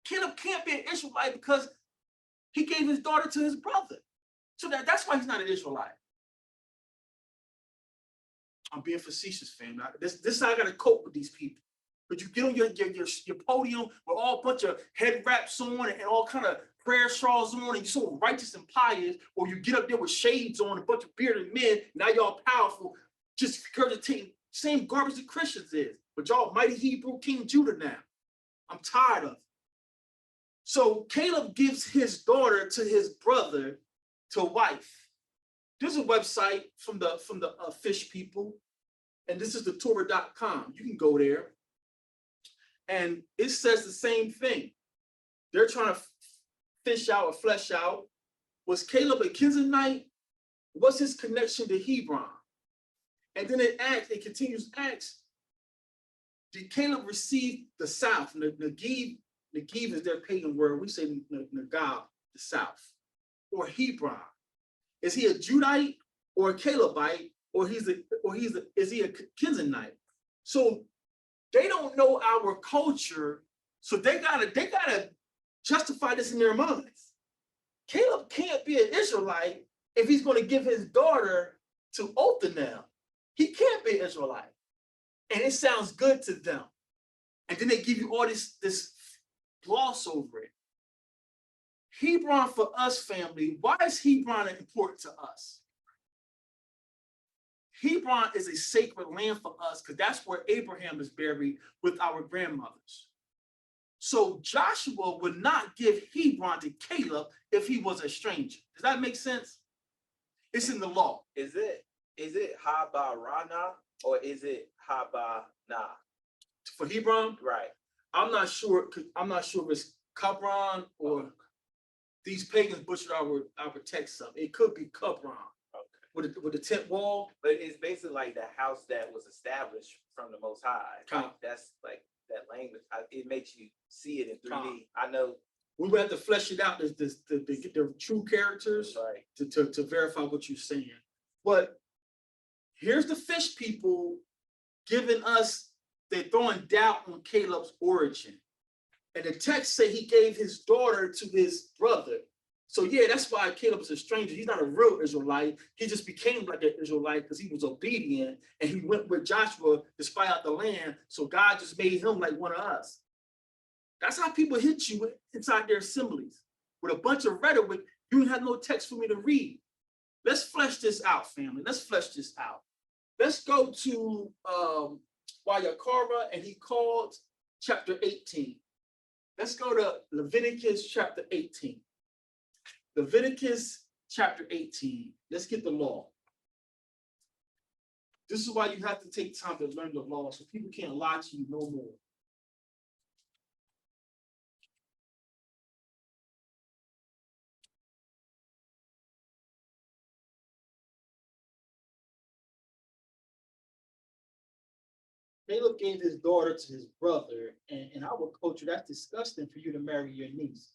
Caleb can't be an Israelite because he gave his daughter to his brother. So that's why he's not an Israelite. I'm being facetious, fam. This is how I gotta cope with these people. But you get on your podium with all a bunch of head wraps on and all kind of prayer shawls on, and you're so righteous and pious, or you get up there with shades on, a bunch of bearded men, now y'all powerful, just regurgitating same garbage that Christians is. But y'all mighty Hebrew King Judah now. I'm tired of it. So Caleb gives his daughter to his brother to wife. There's a website from the fish people, and this is the Torah.com. You can go there, and it says the same thing. They're trying to fish out or flesh out. Was Caleb a Kenizzite? What's his connection to Hebron? And then it continues to ask, did Caleb receive the south? Negev is their pagan word. We say Negev, the south, or Hebron. Is he a Judite or a Calebite, or is he a Kenizzite? So they don't know our culture, so they gotta justify this in their minds. Caleb can't be an Israelite if he's going to give his daughter to Othniel. He can't be an Israelite, and it sounds good to them. And then they give you all this gloss over it. Hebron for us, family. Why is Hebron important to us? Hebron is a sacred land for us because that's where Abraham is buried with our grandmothers. So Joshua would not give Hebron to Caleb if he was a stranger. Does that make sense? It's in the law. Is it Habarana or is it Habana? For Hebron? Right. I'm not sure if it's Kabron or these pagans butchered our text up. It could be Kabron. Okay. With the tent wall. But it's basically like the house that was established from the Most High. Like, that's like that language. It makes you see it in 3D. I know. We would have to flesh it out to get the true characters, right, to verify what you're saying. But here's the fish people giving us, they're throwing doubt on Caleb's origin. And the text say he gave his daughter to his brother. So yeah, that's why Caleb is a stranger. He's not a real Israelite. He just became like an Israelite because he was obedient and he went with Joshua to spy out the land. So God just made him like one of us. That's how people hit you inside their assemblies with a bunch of rhetoric. You don't have no text for me to read. Let's flesh this out, family. Let's flesh this out. Let's go to Wayakara, and he called chapter 18. Let's go to Leviticus chapter 18. Leviticus chapter 18. Let's get the law. This is why you have to take time to learn the law so people can't lie to you no more. Caleb gave his daughter to his brother, and in our culture, that's disgusting for you to marry your niece.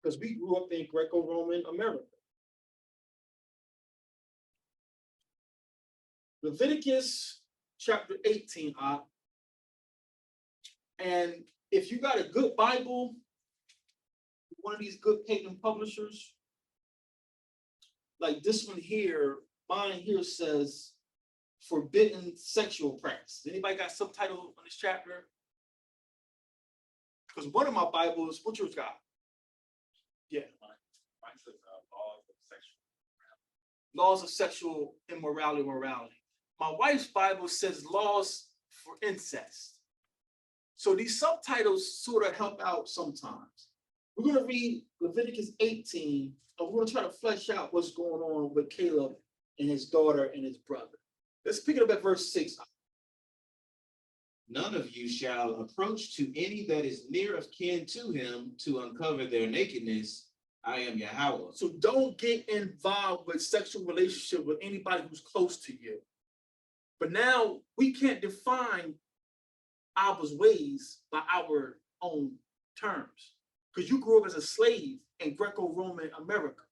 Because we grew up in Greco-Roman America. Leviticus chapter 18, and if you got a good Bible, one of these good pagan publishers, like this one here, mine here says, forbidden sexual practice. Anybody got subtitle on this chapter? Because one of my Bibles, what yours got? Yeah. Mine says laws of sexual immorality, morality. My wife's Bible says laws for incest. So these subtitles sort of help out sometimes. We're going to read Leviticus 18, and we're going to try to flesh out what's going on with Caleb and his daughter and his brother. Let's pick it up at verse 6. None of you shall approach to any that is near of kin to him to uncover their nakedness, I am Yahweh. So don't get involved with sexual relationship with anybody who's close to you. But now we can't define Abba's ways by our own terms, because you grew up as a slave in Greco-Roman America.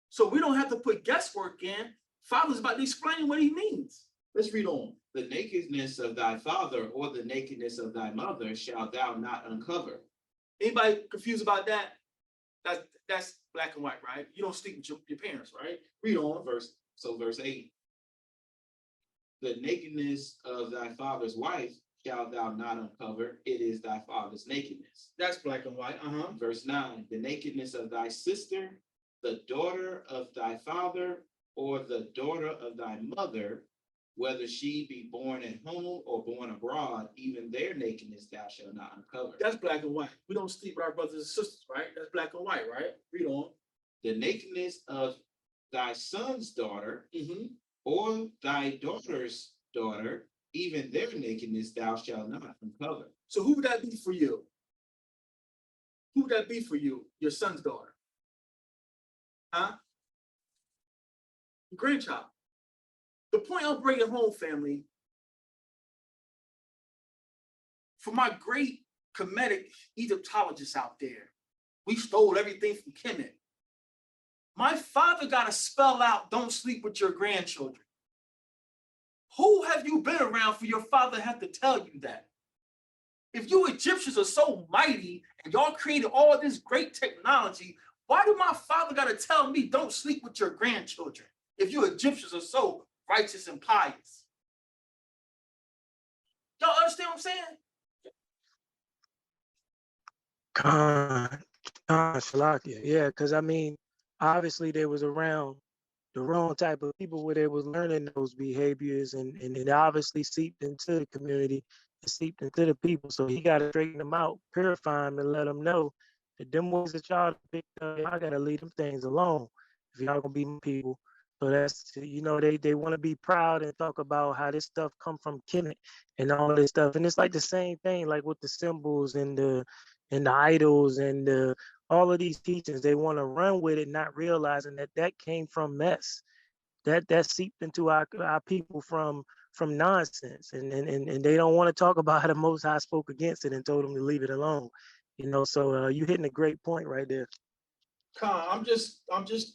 So we don't have to put guesswork in. Father's about to explain what he means. Let's read on. The nakedness of thy father or the nakedness of thy mother shalt thou not uncover. Anybody confused about that? That's black and white, right? You don't sleep with your parents, right? Read on. Verse 8. The nakedness of thy father's wife shalt thou not uncover. It is thy father's nakedness. That's black and white. Verse 9. The nakedness of thy sister, the daughter of thy father, or the daughter of thy mother, whether she be born at home or born abroad, even their nakedness thou shalt not uncover. That's black and white. We don't sleep with our brothers and sisters, right? That's black and white, right? Read on. The nakedness of thy son's daughter, or thy daughter's daughter, even their nakedness thou shalt not uncover. So who would that be for you? Who would that be for you? Your son's daughter? Huh? Your grandchild. The point I'm bringing home, family, for my great Kemetic Egyptologists out there, we stole everything from Kemet. My father got to spell out, don't sleep with your grandchildren. Who have you been around for your father to have to tell you that? If you Egyptians are so mighty and y'all created all this great technology, why do my father got to tell me don't sleep with your grandchildren? If you Egyptians are so righteous and pious. Y'all understand what I'm saying? Shalakia. Yeah, because I mean, obviously they was around the wrong type of people where they was learning those behaviors, and it obviously seeped into the community and seeped into the people. So he got to straighten them out, purify them, and let them know that them ways that y'all picked up, I got to leave them things alone if y'all gonna be my people. So that's, you know, they want to be proud and talk about how this stuff come from Kemet and all this stuff. And it's like the same thing, like with the symbols and the idols and all of these teachings. They want to run with it, not realizing that came from mess. That seeped into our people from nonsense. And they don't want to talk about how the Most High spoke against it and told them to leave it alone. You know, so you hitting a great point right there. I'm just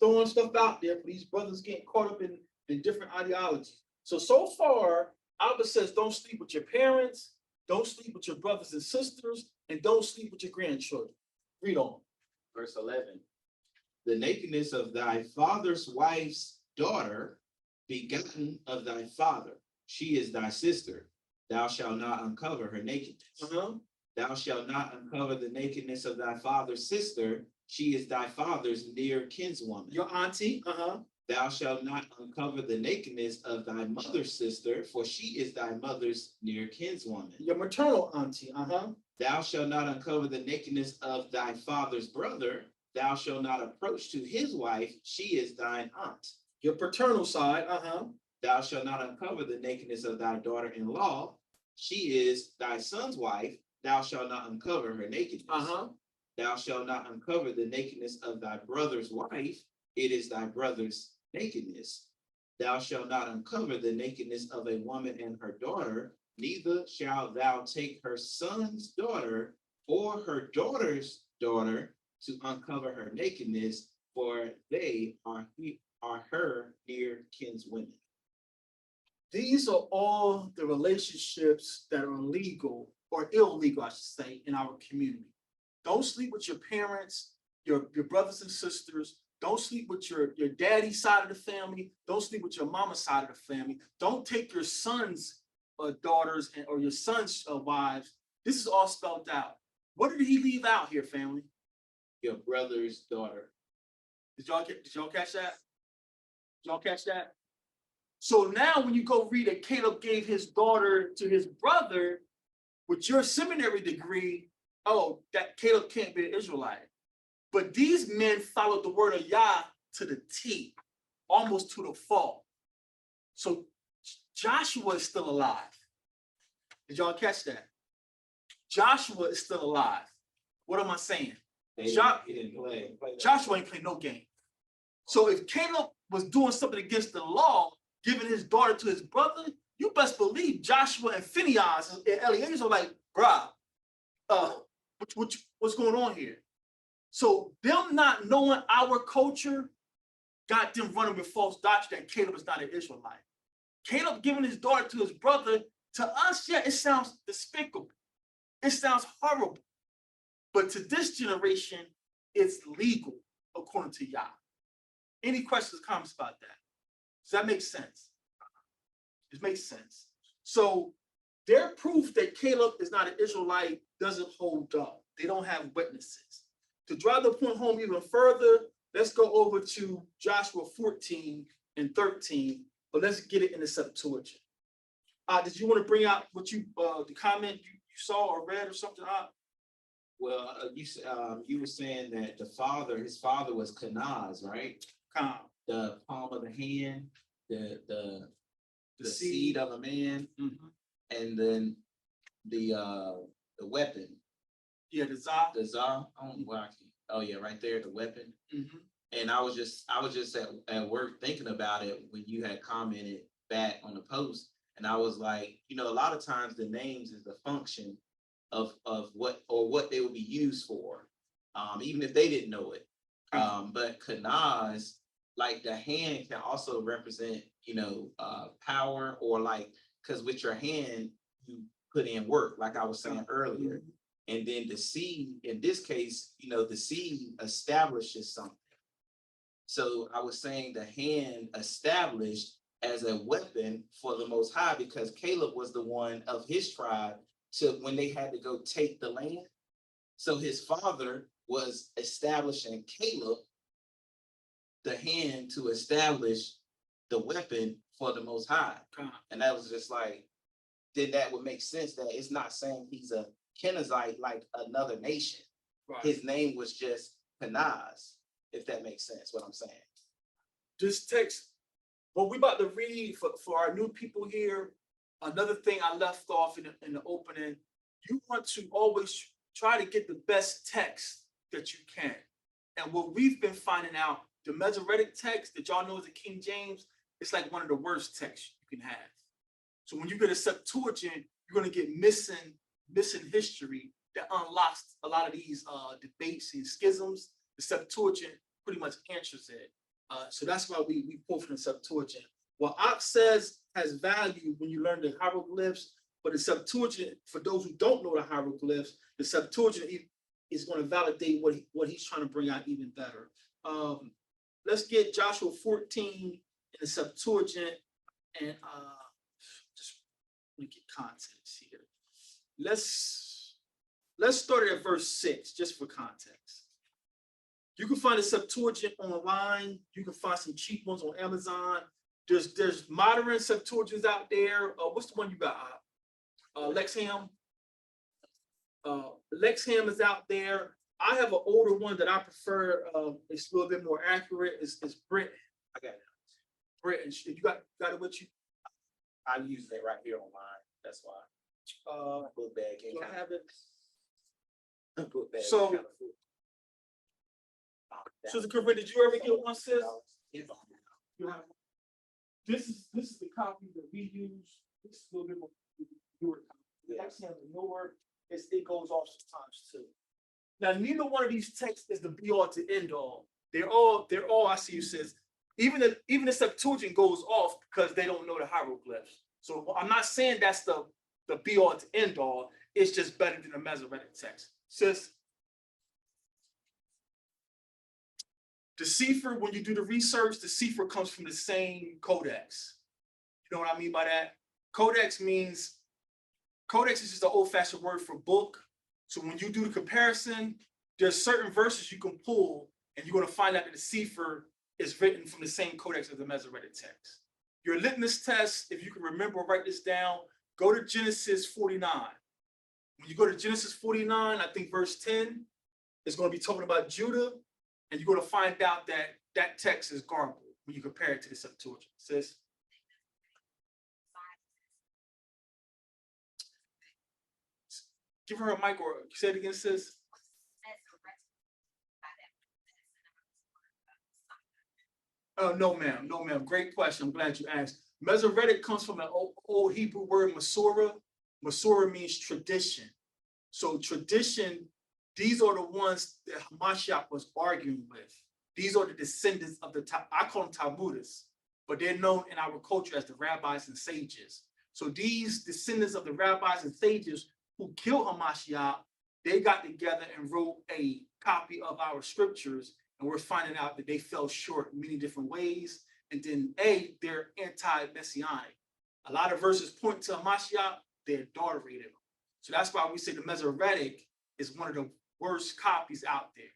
throwing stuff out there for these brothers getting caught up in different ideologies. So far, Abba says don't sleep with your parents, don't sleep with your brothers and sisters, and don't sleep with your grandchildren. Read on. Verse 11. The nakedness of thy father's wife's daughter, begotten of thy father, she is thy sister. Thou shalt not uncover her nakedness. Thou shalt not uncover the nakedness of thy father's sister. She is thy father's near kinswoman. Your auntie. Thou shalt not uncover the nakedness of thy mother's sister, for she is thy mother's near kinswoman. Your maternal auntie. Thou shalt not uncover the nakedness of thy father's brother. Thou shalt not approach to his wife. She is thine aunt. Your paternal side. Thou shalt not uncover the nakedness of thy daughter-in-law. She is thy son's wife. Thou shalt not uncover her nakedness. Thou shalt not uncover the nakedness of thy brother's wife. It is thy brother's nakedness. Thou shalt not uncover the nakedness of a woman and her daughter. Neither shalt thou take her son's daughter or her daughter's daughter to uncover her nakedness, for they are her near kinswomen. These are all the relationships that are legal or illegal, I should say, in our community. Don't sleep with your parents, your brothers and sisters. Don't sleep with your daddy's side of the family. Don't sleep with your mama's side of the family. Don't take your son's daughters or your son's wives. This is all spelled out. What did he leave out here, family? Your brother's daughter. Did y'all catch that? Did y'all catch that? So now when you go read that Caleb gave his daughter to his brother with your seminary degree, oh, that Caleb can't be an Israelite. But these men followed the word of Yah to the T, almost to the fault. So Joshua is still alive. Did y'all catch that? Joshua is still alive. What am I saying? He didn't play that. Joshua ain't play no game. So if Caleb was doing something against the law, giving his daughter to his brother, you best believe Joshua and Phinehas and Eleazar are like, bruh, what's going on here? So them not knowing our culture got them running with false doctrine that Caleb is not an Israelite. Caleb giving his daughter to his brother, to us, yeah, it sounds despicable. It sounds horrible. But to this generation, it's legal according to Yah. Any questions, comments about that? Does that make sense? It makes sense. So their proof that Caleb is not an Israelite doesn't hold up. They don't have witnesses. To drive the point home even further, let's go over to Joshua 14 and 13, but let's get it in the Septuagint. Did you want to bring out what you, the comment you saw or read or something? Well, you were saying that his father was Kenaz, right? The palm of the hand, the seed of a man, and then the weapon. Yeah, the Zah. The Zah. Oh yeah, right there, the weapon. And I was just at work thinking about it when you had commented back on the post, and I was like, a lot of times the names is the function of what they would be used for, even if they didn't know it. But Kenaz, like the hand can also represent, power, or like, because with your hand you put in work, like I was saying earlier. And then the seed, in this case, the seed establishes something. So I was saying the hand established as a weapon for the Most High, because Caleb was the one of his tribe when they had to go take the land. So his father was establishing Caleb, the hand to establish the weapon for the Most High. And that was just like, then that would make sense that it's not saying he's a Kenizzite like another nation. Right. His name was just Kenaz, if that makes sense, what I'm saying. This text, what we about to read for our new people here, another thing I left off in the opening, you want to always try to get the best text that you can. And what we've been finding out, the Masoretic text that y'all know is the King James, it's like one of the worst texts you can have. So when you get a Septuagint, you're going to get missing history that unlocks a lot of these debates and schisms. The Septuagint pretty much answers it. So that's why we pull from the Septuagint. What Ox says has value when you learn the hieroglyphs, but the Septuagint, for those who don't know the hieroglyphs, the Septuagint is going to validate what he's trying to bring out even better. Let's get Joshua 14 in the Septuagint, and just want to get context here. Let's start at verse 6, just for context. You can find a Septuagint online. You can find some cheap ones on Amazon. There's modern Septuagints out there. What's the one you got? Lexham. Lexham is out there. I have an older one that I prefer. It's a little bit more accurate. It's Britain. I got it. Britain. You got it with you? I use it right here online. That's why. Book bag. Do I have it? Book bag. So, Sister Corinne, did you ever get one, sis? You have one? This is the copy that we use. This is a little bit more newer copy. Actually, the newer, it goes off sometimes too. Now, neither one of these texts is the be all to end all. They're all. I see you says even the Septuagint goes off because they don't know the hieroglyphs. So I'm not saying that's the be all to end all. It's just better than the Masoretic text. Sis, the Sefer, when you do the research, the Sefer comes from the same codex. You know what I mean by that? Codex is just an old-fashioned word for book. So when you do the comparison, there's certain verses you can pull, and you're going to find out that the Sefer is written from the same codex as the Masoretic text. Your litmus test, if you can remember, write this down, go to Genesis 49. When you go to Genesis 49, I think verse 10, it's going to be talking about Judah, and you're going to find out that that text is garbled when you compare it to the Septuagint. Sis? Give her a mic, or say it again, sis. Oh, no, ma'am. No, ma'am. Great question. I'm glad you asked. Masoretic comes from an old Hebrew word, Masorah. Masorah means tradition. So tradition, these are the ones that Hamashiach was arguing with. These are the descendants of I call them Talmudists, but they're known in our culture as the rabbis and sages. So these descendants of the rabbis and sages who killed Hamashiach, they got together and wrote a copy of our scriptures, and we're finding out that they fell short in many different ways. And then they're anti-messianic. A lot of verses point to Hamashiach, they adulterated them. So that's why we say the Masoretic is one of the worst copies out there.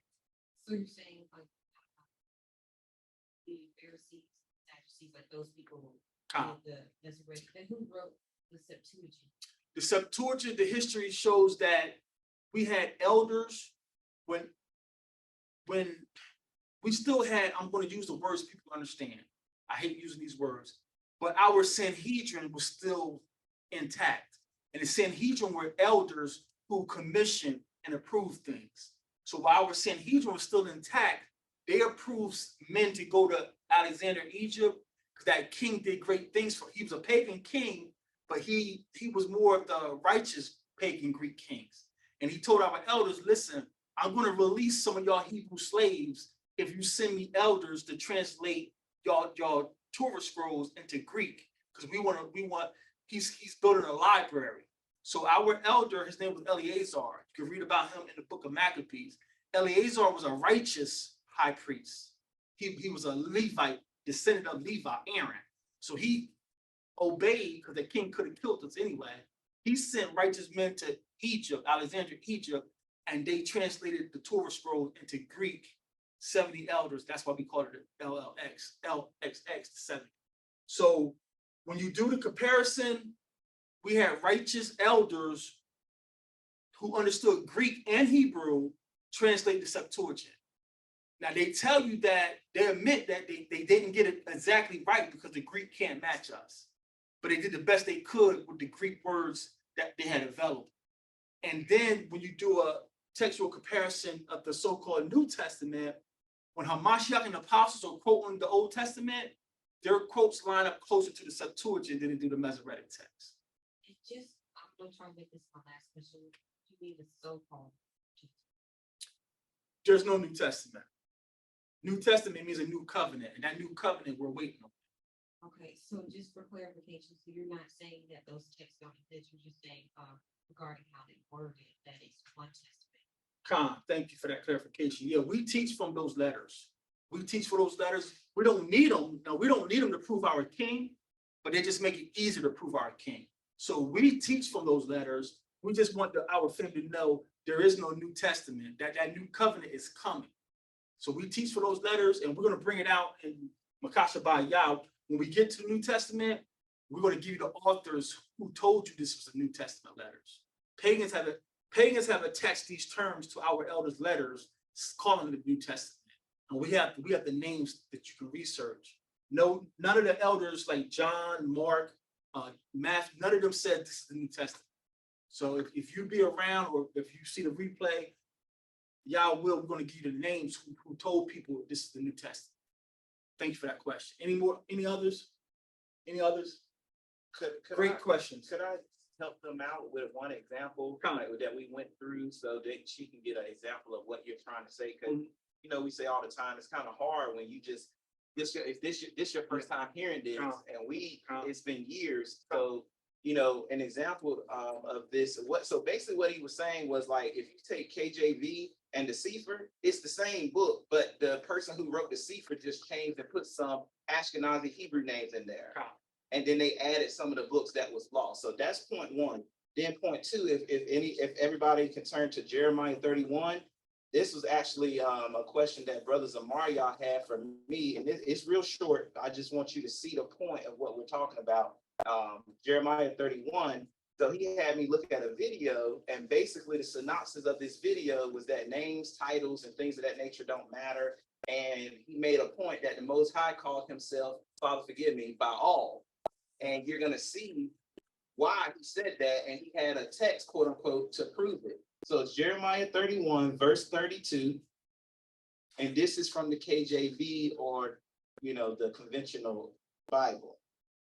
So you're saying like the Pharisees, Sadducees, like those people the Masoretic. Then who wrote the Septuagint? The Septuagint, the history shows that we had elders when we still had, I'm going to use the words people understand. I hate using these words, but our Sanhedrin was still intact. And the Sanhedrin were elders who commissioned and approved things. So while our Sanhedrin was still intact, they approved men to go to Alexander, Egypt, because that king did great things for him. He was a pagan king, but he was more of the righteous pagan Greek kings. And he told our elders, listen, I'm going to release some of y'all Hebrew slaves if you send me elders to translate y'all Torah scrolls into Greek, because he's building a library. So our elder, his name was Eleazar. You can read about him in the book of Maccabees. Eleazar was a righteous high priest. He was a Levite, descendant of Levi, Aaron. So he obeyed, because the king could have killed us anyway. He sent righteous men to Egypt, Alexandria, Egypt, and they translated the Torah scroll into Greek. 70 elders, that's why we call it LXX, the 70. So when you do the comparison, we had righteous elders who understood Greek and Hebrew translate the Septuagint. Now they tell you that they admit that they didn't get it exactly right because the Greek can't match us, but they did the best they could with the Greek words that they had available. And then when you do a textual comparison of the so-called New Testament, when Hamashiach and the apostles are quoting the Old Testament, their quotes line up closer to the Septuagint than they do the Masoretic text. I'm going to try to make this my last question. You mean the so-called? There's no New Testament. New Testament means a new covenant, and that new covenant we're waiting on. Okay, so just for clarification, so you're not saying that those texts don't exist, you're just saying regarding how they worded that it's one testament. Thank you for that clarification. Yeah, we teach from those letters. We teach for those letters. We don't need them. No, we don't need them to prove our king, but they just make it easier to prove our king. So we teach from those letters. We just want our family to know there is no New Testament, that new covenant is coming. So we teach for those letters, and we're going to bring it out in Makasha by Yah. When we get to the New Testament, we're going to give you the authors who told you this was the New Testament letters. Pagans have attached these terms to our elders' letters, calling it the New Testament. And we have the names that you can research. No, none of the elders like John, Mark, Matthew, none of them said this is the New Testament. So if you be around, or if you see the replay, we're going to give you the names who told people this is the New Testament. Thank you for that question. Any others? Great questions. Could I help them out with one example that we went through so that she can get an example of what you're trying to say? Because we say all the time, it's kind of hard when you just if this your first time hearing this, and it's been years. So an example of this, so basically what he was saying was, like, if you take KJV and the Sefer, it's the same book, but the person who wrote the Sefer just changed and put some Ashkenazi Hebrew names in there. And then they added some of the books that was lost. So that's point one. Then point two, if everybody can turn to Jeremiah 31, this was actually a question that Brother Zamaria had for me, and it's real short. I just want you to see the point of what we're talking about. Jeremiah 31. So he had me look at a video, and basically the synopsis of this video was that names, titles, and things of that nature don't matter. And he made a point that the Most High called himself, Father, forgive me, by all. And you're going to see why he said that. And he had a text, quote unquote, to prove it. So it's Jeremiah 31, verse 32. And this is from the KJV or the conventional Bible.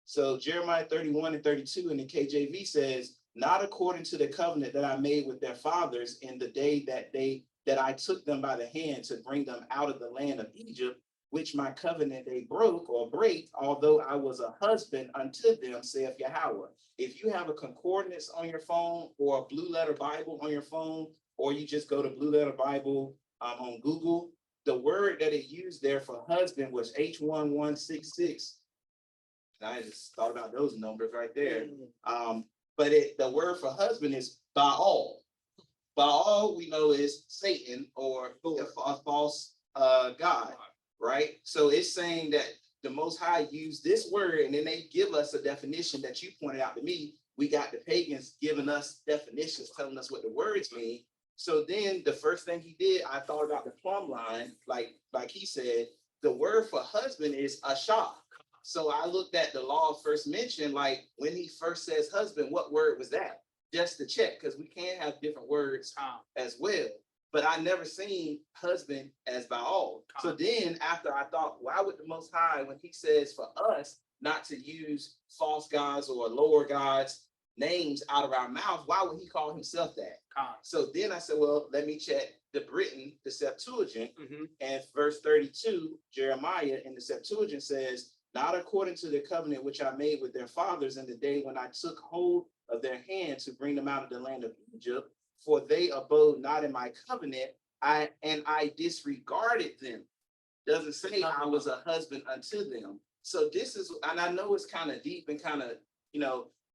So Jeremiah 31:32 in the KJV says, not according to the covenant that I made with their fathers in the day that I took them by the hand to bring them out of the land of Egypt, which my covenant they broke or break, although I was a husband unto them, saith Yahweh. If you have a concordance on your phone or a blue letter Bible on your phone, or you just go to Blue Letter Bible on Google, the word that it used there for husband was H1166. And I just thought about those numbers right there. But the word for husband is Baal. Baal, we know, is Satan or a false god, right? So it's saying that the Most High used this word, and then they give us a definition that you pointed out to me. We got the pagans giving us definitions, telling us what the words mean. So then the first thing he did, I thought about the plumb line, like he said, the word for husband is Ashah. So I looked at the law first mentioned, like when he first says husband, what word was that? Just to check, because we can have different words as well. But I never seen husband as Baal. So then after I thought, why would the Most High, when he says for us not to use false gods or lower gods names out of our mouth, why would he call himself that? So then I said, well, let me check the Britain, the Septuagint, and verse 32, Jeremiah in the Septuagint says, not according to the covenant which I made with their fathers in the day when I took hold of their hand to bring them out of the land of Egypt, for they abode not in my covenant, I disregarded them. Doesn't say I was a husband unto them. So this is, and I know it's kind of deep and kind of,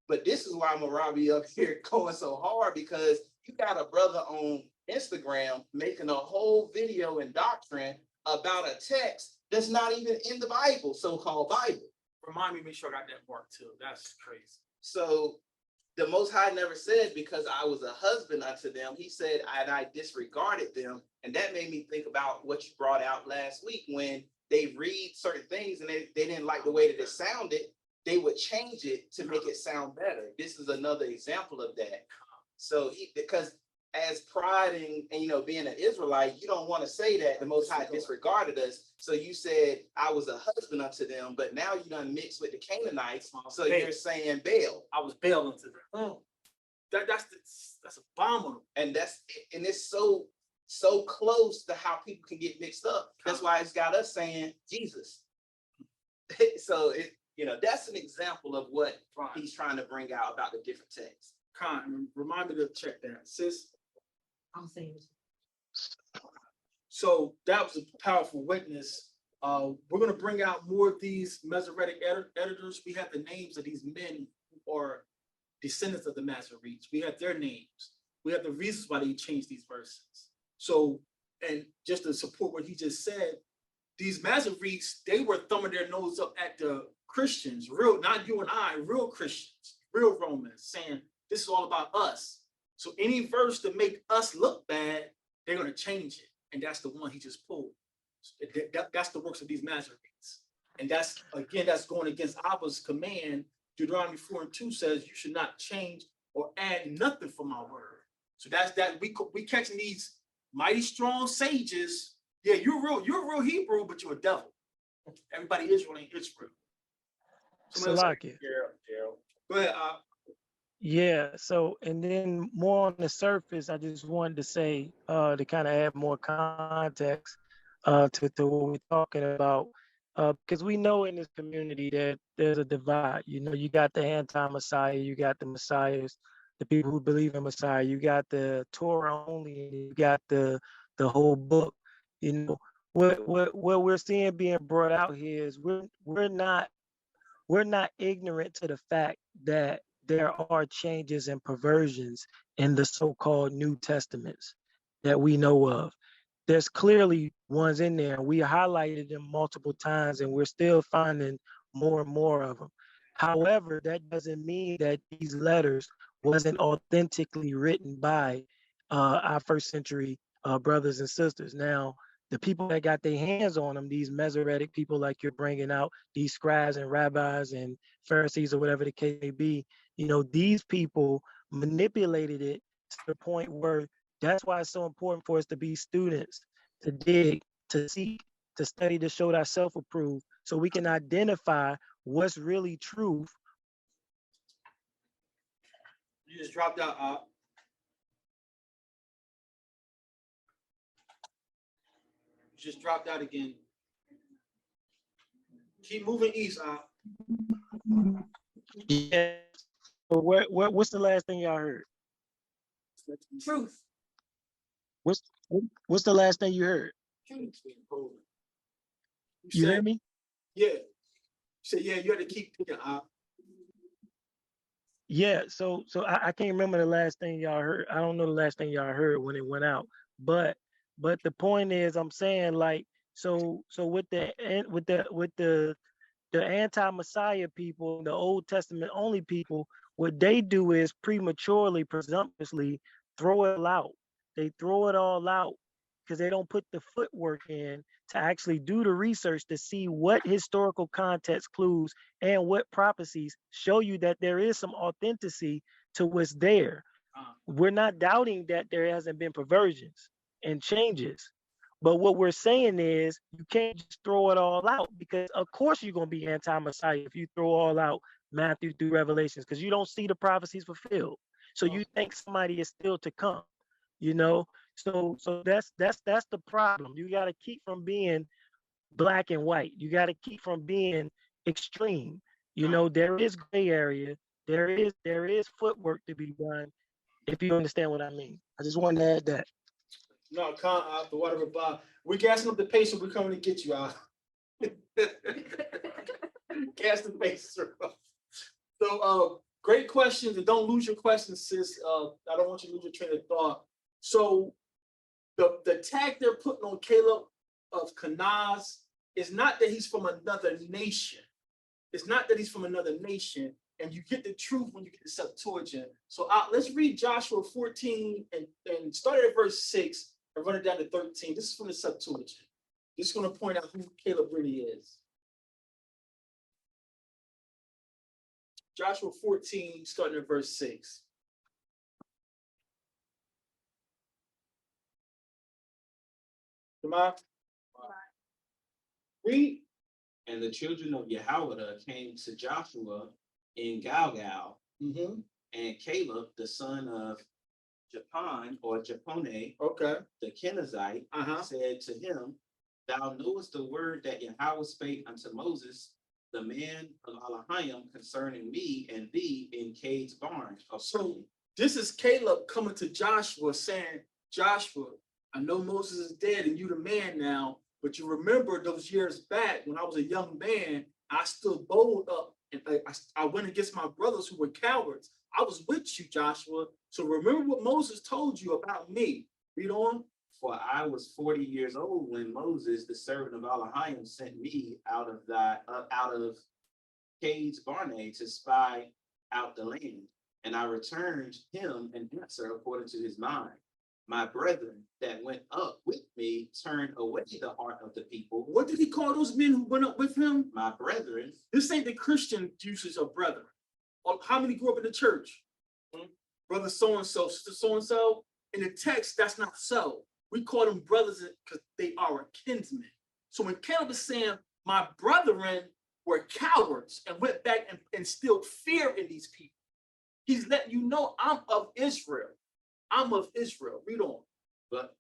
but this is why Marabi up here going so hard, because you got a brother on Instagram making a whole video and doctrine about a text that's not even in the Bible, so-called Bible. Remind me, make sure I got that part too. That's crazy. So the Most High never said because I was a husband unto them. He said, and I disregarded them. And that made me think about what you brought out last week when they read certain things and they didn't like the way that it sounded. They would change it to make it sound better. This is another example of that. So because as pride and being an Israelite, you don't want to say that the Most High disregarded us. So you said I was a husband unto them, but now you done mixed with the Canaanites. So you're saying Baal. I was Baal unto them. That's abominable. And it's so close to how people can get mixed up. That's why it's got us saying Jesus. So that's an example of what he's trying to bring out about the different texts. Remind me to check that, sis. I'm saying. So that was a powerful witness. We're going to bring out more of these Masoretic editors. We have the names of these men who are descendants of the Masoretes. We have their names. We have the reasons why they changed these verses. So, and just to support what he just said, these Masoretes, they were thumbing their nose up at the Christians, real, not you and I, real Christians, real Romans, saying this is all about us. So any verse to make us look bad, they're going to change it. And that's the one he just pulled. That's the works of these Masoretes. And that's going against Abba's command. Deuteronomy 4:2 says you should not change or add nothing from my word. So that's that we catching these mighty strong sages. Yeah, you're a real Hebrew, but you're a devil. Everybody Israel ain't Israel. Salakia. Gerald. Go ahead. Yeah, so and then more on the surface, I just wanted to say to kind of add more context to what we're talking about, because we know in this community that there's a divide. You got the anti-Messiah, you got the Messiahs, the people who believe in Messiah, you got the Torah only, and you got the whole book. What we're seeing being brought out here is we're not ignorant to the fact that there are changes and perversions in the so-called New Testaments that we know of. There's clearly ones in there. We highlighted them multiple times and we're still finding more and more of them. However, that doesn't mean that these letters wasn't authentically written by our first century brothers and sisters. Now, the people that got their hands on them, these Masoretic people like you're bringing out, these scribes and rabbis and Pharisees or whatever the case may be, these people manipulated it to the point where that's why it's so important for us to be students, to dig, to seek, to study to show thyself approved, so we can identify what's really truth. You just dropped out. You just dropped out again. Keep moving east, Yeah. So what's the last thing y'all heard? Truth. What's the last thing you heard? You heard me? Yeah. You said, yeah, you had to keep picking out. Yeah, so I can't remember the last thing y'all heard. I don't know the last thing y'all heard when it went out. But the point is, I'm saying, like, so with the anti-Messiah people, the Old Testament only people, what they do is prematurely, presumptuously throw it all out. They throw it all out because they don't put the footwork in to actually do the research to see what historical context clues and what prophecies show you that there is some authenticity to what's there. We're not doubting that there hasn't been perversions and changes. But what we're saying is you can't just throw it all out, because of course you're going to be anti-Messiah if you throw all out Matthew through Revelations, because you don't see the prophecies fulfilled. So you think somebody is still to come, you know? So that's the problem. You got to keep from being black and white. You got to keep from being extreme. You know, there is gray area. There is footwork to be done, if you understand what I mean. I just wanted to add that. No, can't out the water Bob. We're gassing up the pace, so we're coming to get you out. Gas the pace. So great questions, and don't lose your questions, sis. I don't want you to lose your train of thought. So the tag they're putting on Caleb of Kenaz is not that he's from another nation. It's not that he's from another nation, and you get the truth when you get the Septuagint. So let's read Joshua 14 and start at verse 6 and run it down to 13. This is from the Septuagint. This is going to point out who Caleb really is. Joshua 14, starting at verse 6. Come on. Read. And the children of Yahweh came to Joshua in Gilgal, and Caleb, the son of Japan or Japone, the Kenizzite, said to him, "Thou knowest the word that Yahweh spake unto Moses, the man of Elohim, concerning me and thee in Cade's barn." So this is Caleb coming to Joshua saying, Joshua, I know Moses is dead and you the man now, but you remember those years back when I was a young man, I stood bold up and I went against my brothers who were cowards. I was with you, Joshua. So remember what Moses told you about me. Read on. For I was 40 years old when Moses, the servant of Elohim, sent me out of Cade's barn to spy out the land. And I returned him an answer according to his mind. My brethren that went up with me turned away the heart of the people. What did he call those men who went up with him? My brethren. This ain't the Christian usage of brethren. How many grew up in the church? Brother so-and-so, sister so-and-so. In the text, that's not so. We call them brothers because they are a kinsman. So when Caleb is saying, my brethren were cowards and went back and instilled fear in these people, he's letting you know, I'm of Israel. I'm of Israel. Read on. But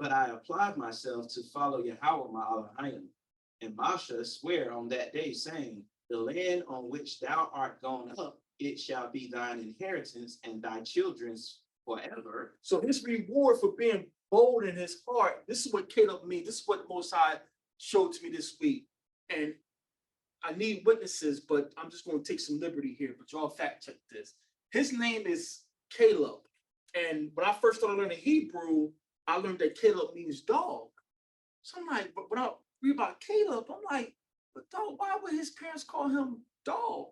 I applied myself to follow Yahweh my Elohim. And Moshe sware on that day, saying, the land on which thou art gone up, it shall be thine inheritance and thy children's forever. So his reward for being bold in his heart, this is what Caleb means. This is what the Most High showed to me this week. And I need witnesses, but I'm just going to take some liberty here, but y'all fact check this. His name is Caleb. And when I first started learning Hebrew, I learned that Caleb means dog. So I'm like, but when I read about Caleb, I'm like, but dog, why would his parents call him dog?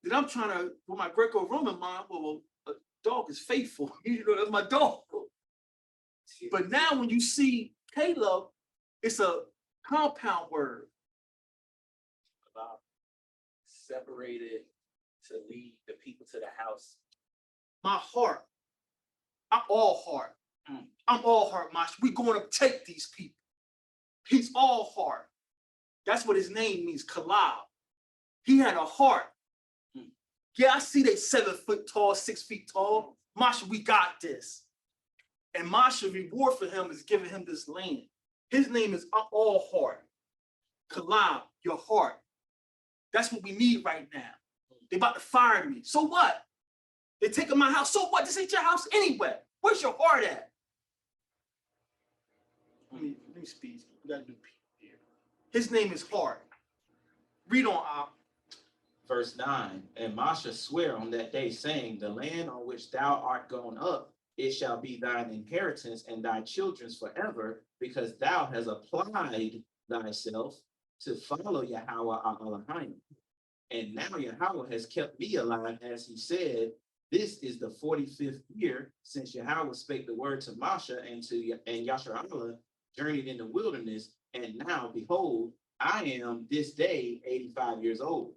Then I'm trying to, with my Greco-Roman mind, well, a dog is faithful. You know, that's my dog. But now when you see Caleb, it's a compound word. About separated to lead the people to the house. My heart. I'm all heart. I'm all heart, Mosh. We're going to take these people. He's all heart. That's what his name means, Kalab. He had a heart. Yeah, I see they 7 foot tall, 6 feet tall. Masha, we got this. And Masha's reward for him is giving him this land. His name is all heart. Kalab, your heart. That's what we need right now. They about to fire me. So what? They taking my house. So what? This ain't your house anyway. Where's your heart at? Let me speak. We gotta do here. His name is Heart. Read on. Verse 9, and Masha swear on that day, saying, the land on which thou art gone up, it shall be thine inheritance and thy children's forever, because thou hast applied thyself to follow Yahweh our Elohim. And now Yahweh has kept me alive, as he said, this is the 45th year since Yahweh spake the word to Masha and Yasharallah journeyed in the wilderness. And now, behold, I am this day 85 years old.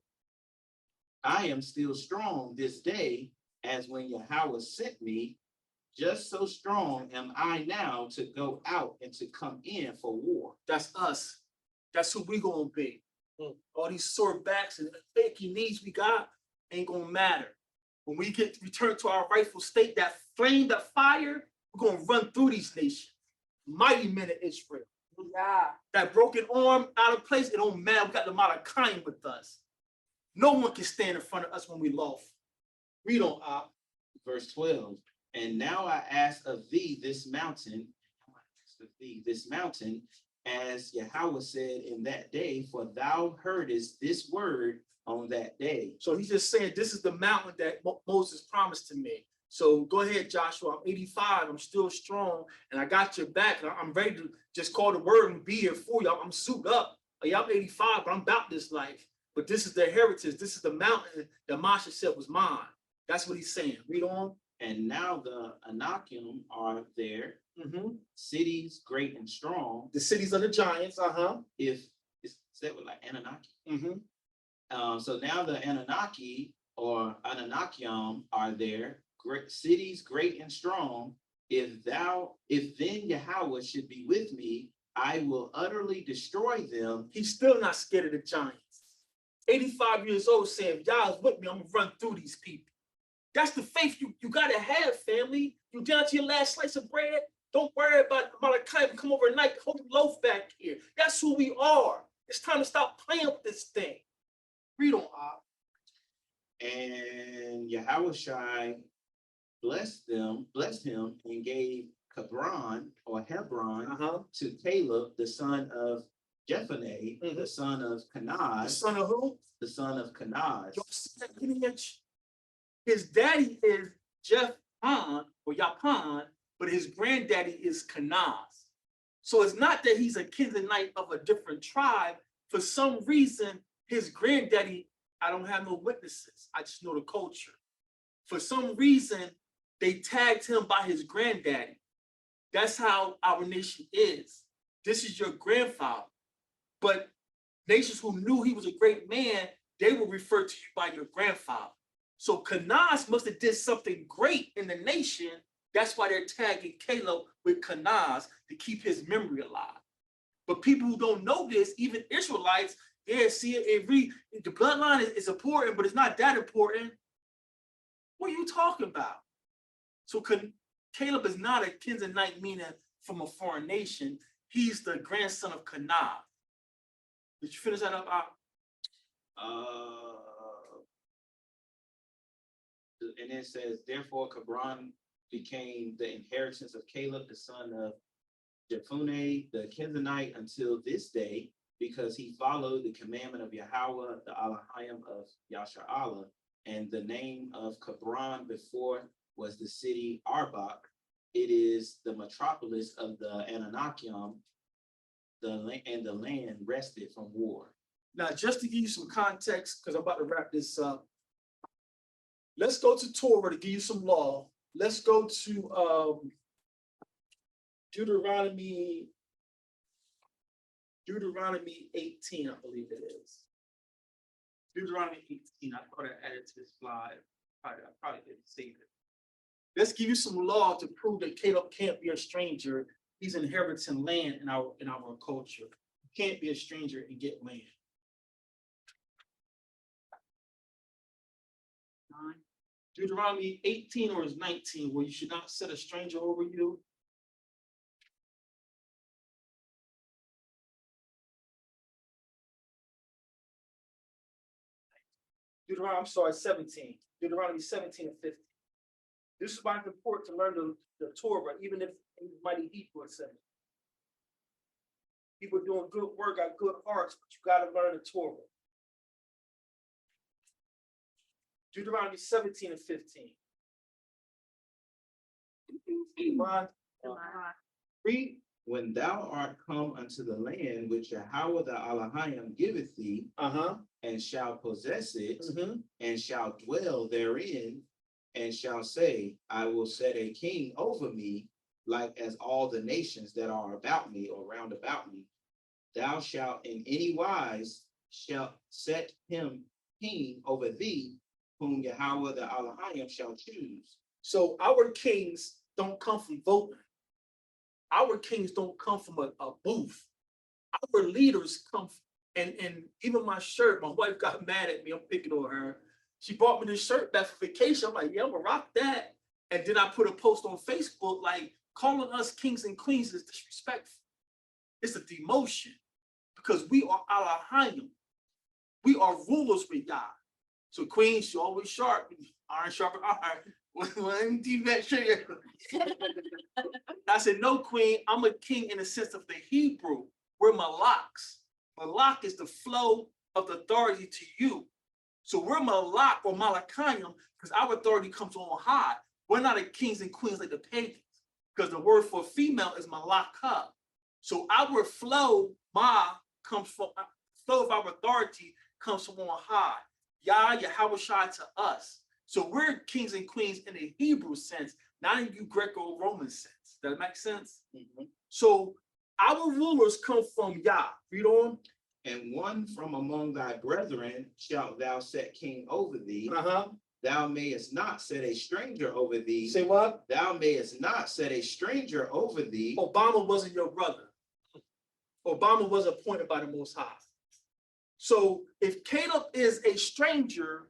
I am still strong this day, as when Yahweh sent me, just so strong am I now to go out and to come in for war. That's us. That's who we gonna be. All these sore backs and achy knees we got ain't gonna matter. When we get returned to our rightful state, that flame, that fire, we're gonna run through these nations. Mighty men of Israel. Yeah. That broken arm out of place, it don't matter. We got the Malachim with us. No one can stand in front of us when we lost. Read on. Verse 12, and now I ask of thee this mountain, as Yahweh said in that day, for thou heardest this word on that day. So he's just saying, this is the mountain that Moses promised to me. So go ahead, Joshua. I'm 85. I'm still strong, and I got your back. I'm ready to just call the word and be here for you. I'm suited up. Yeah, I'm 85, but I'm about this life. But this is the heritage. This is the mountain that Masha said was mine. That's what he's saying. Read on. And now the Anakim are there, cities great and strong. The cities of the giants, If is that what like Anunnaki? So now the Anunnaki or Anunnakium are there, great cities great and strong. If then Yahweh should be with me, I will utterly destroy them. He's still not scared of the giants. 85 years old saying, if Yah is with me, I'm gonna run through these people. That's the faith you gotta have, family. You down to your last slice of bread. Don't worry about Malachi. Come over at night, hold the loaf back here. That's who we are. It's time to stop playing with this thing. Read on. And Yahushai blessed him, and gave Hebron to Caleb, the son of Jephunneh, the son of Kenaz. The son of who? The son of Kenaz. His daddy is Jephan or Yapan, but his granddaddy is Kenaz. So it's not that he's a Kenizzite of a different tribe. For some reason, his granddaddy, I don't have no witnesses. I just know the culture. For some reason, they tagged him by his granddaddy. That's how our nation is. This is your grandfather. But nations who knew he was a great man, they will refer to you by your grandfather. So Kenaz must have did something great in the nation. That's why they're tagging Caleb with Kenaz to keep his memory alive. But people who don't know this, even Israelites, yeah, see it. The bloodline is important, but it's not that important. What are you talking about? So Caleb is not a Kenizzite, meaning from a foreign nation. He's the grandson of Kenaz. Did you finish that up? And it says, therefore, Hebron became the inheritance of Caleb, the son of Jephunneh, the Kenizzite, until this day, because he followed the commandment of Yahweh, the Elohim of Yasharallah. And the name of Hebron before was the city Arbach. It is the metropolis of the Anunnakium, and the land rested from war. Now, just to give you some context, because I'm about to wrap this up, let's go to Torah to give you some law. Let's go to Deuteronomy 18, I believe it is. Deuteronomy 18, I thought I added to this slide. I probably didn't save it. Let's give you some law to prove that Caleb can't be a stranger. He's inheriting land in our culture. can't be a stranger and get land. Deuteronomy 18 or is 19, where you should not set a stranger over you. Deuteronomy, I'm sorry, 17. Deuteronomy 17 and 15. This is why it's important to learn the Torah, even if in mighty Hebrew it says. People doing good work, got good hearts, but you got to learn the Torah. Deuteronomy 17 and 15. Read. When thou art come unto the land which Yahweh the Elohim giveth thee, and shall possess it, and shall dwell therein, and shall say, I will set a king over me, like as all the nations that are about me or round about me. Thou shalt in any wise shall set him king over thee, whom Yahweh the Elohim shall choose. So our kings don't come from voting. Our kings don't come from a booth. Our leaders come and even my shirt, my wife got mad at me. I'm picking on her. She bought me this shirt back for vacation. I'm like, yeah, I'm gonna rock that. And then I put a post on Facebook like calling us kings and queens is disrespectful. It's a demotion because we are Elohim. We are rulers with Yah. So queens, she always sharp, iron sharper iron. I said, no, queen, I'm a king in the sense of the Hebrew. We're malaks. Malak is the flow of the authority to you. So we're malak or malakayim because our authority comes on high. We're not a kings and queens like the pagans because the word for female is malaka. So our flow, comes from flow of our authority comes from on high. Yah, Yahweh Shai to us. So we're kings and queens in the Hebrew sense, not in the Greco-Roman sense. Does that make sense? So our rulers come from Yah. Read on. And one from among thy brethren shalt thou set king over thee. Thou mayest not set a stranger over thee. Say what? Thou mayest not set a stranger over thee. Obama wasn't your brother. Obama was appointed by the Most High. So if Caleb is a stranger,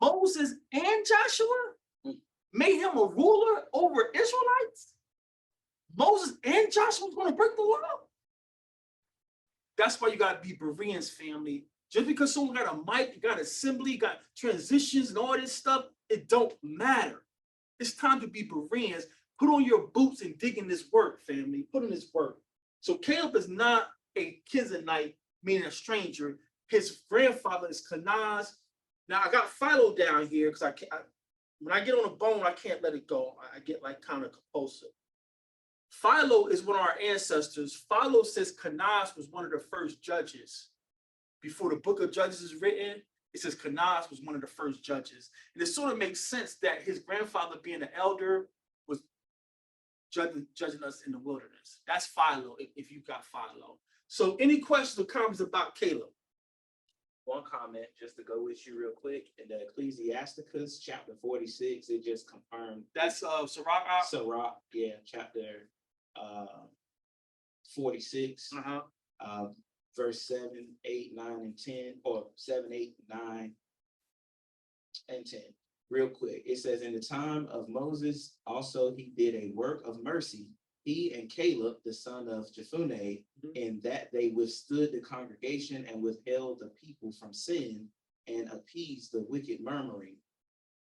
Moses and Joshua made him a ruler over Israelites. Moses and Joshua was going to break the law. That's why you got to be Bereans, family. Just because someone got a mic, you got assembly, got transitions and all this stuff, it don't matter. It's time to be Bereans. Put on your boots and dig in this work, family. Put in this work. So Caleb is not a Kizanite, meaning a stranger. His grandfather is Kenaz. Now I got Philo down here because when I get on a bone, I can't let it go. I get like kind of compulsive. Philo is one of our ancestors. Philo says Kenaz was one of the first judges. Before the book of Judges is written, it says Kenaz was one of the first judges. And it sort of makes sense that his grandfather being an elder was judging us in the wilderness. That's Philo, if you've got Philo. So any questions or comments about Caleb? One comment, just to go with you real quick, in the Ecclesiasticus, chapter 46, it just confirmed. That's Sirach? Sirach, yeah, chapter 46, verse 7, 8, 9, and 10, or 7, 8, 9, and 10. Real quick, it says, in the time of Moses, also he did a work of mercy, he and Caleb, the son of Jephunneh, in that they withstood the congregation and withheld the people from sin and appeased the wicked murmuring.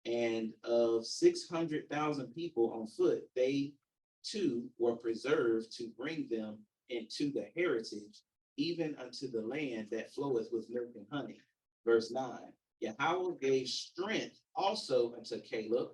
And of 600,000 people on foot, they too were preserved to bring them into the heritage, even unto the land that floweth with milk and honey. Verse 9, Yahweh gave strength also unto Caleb,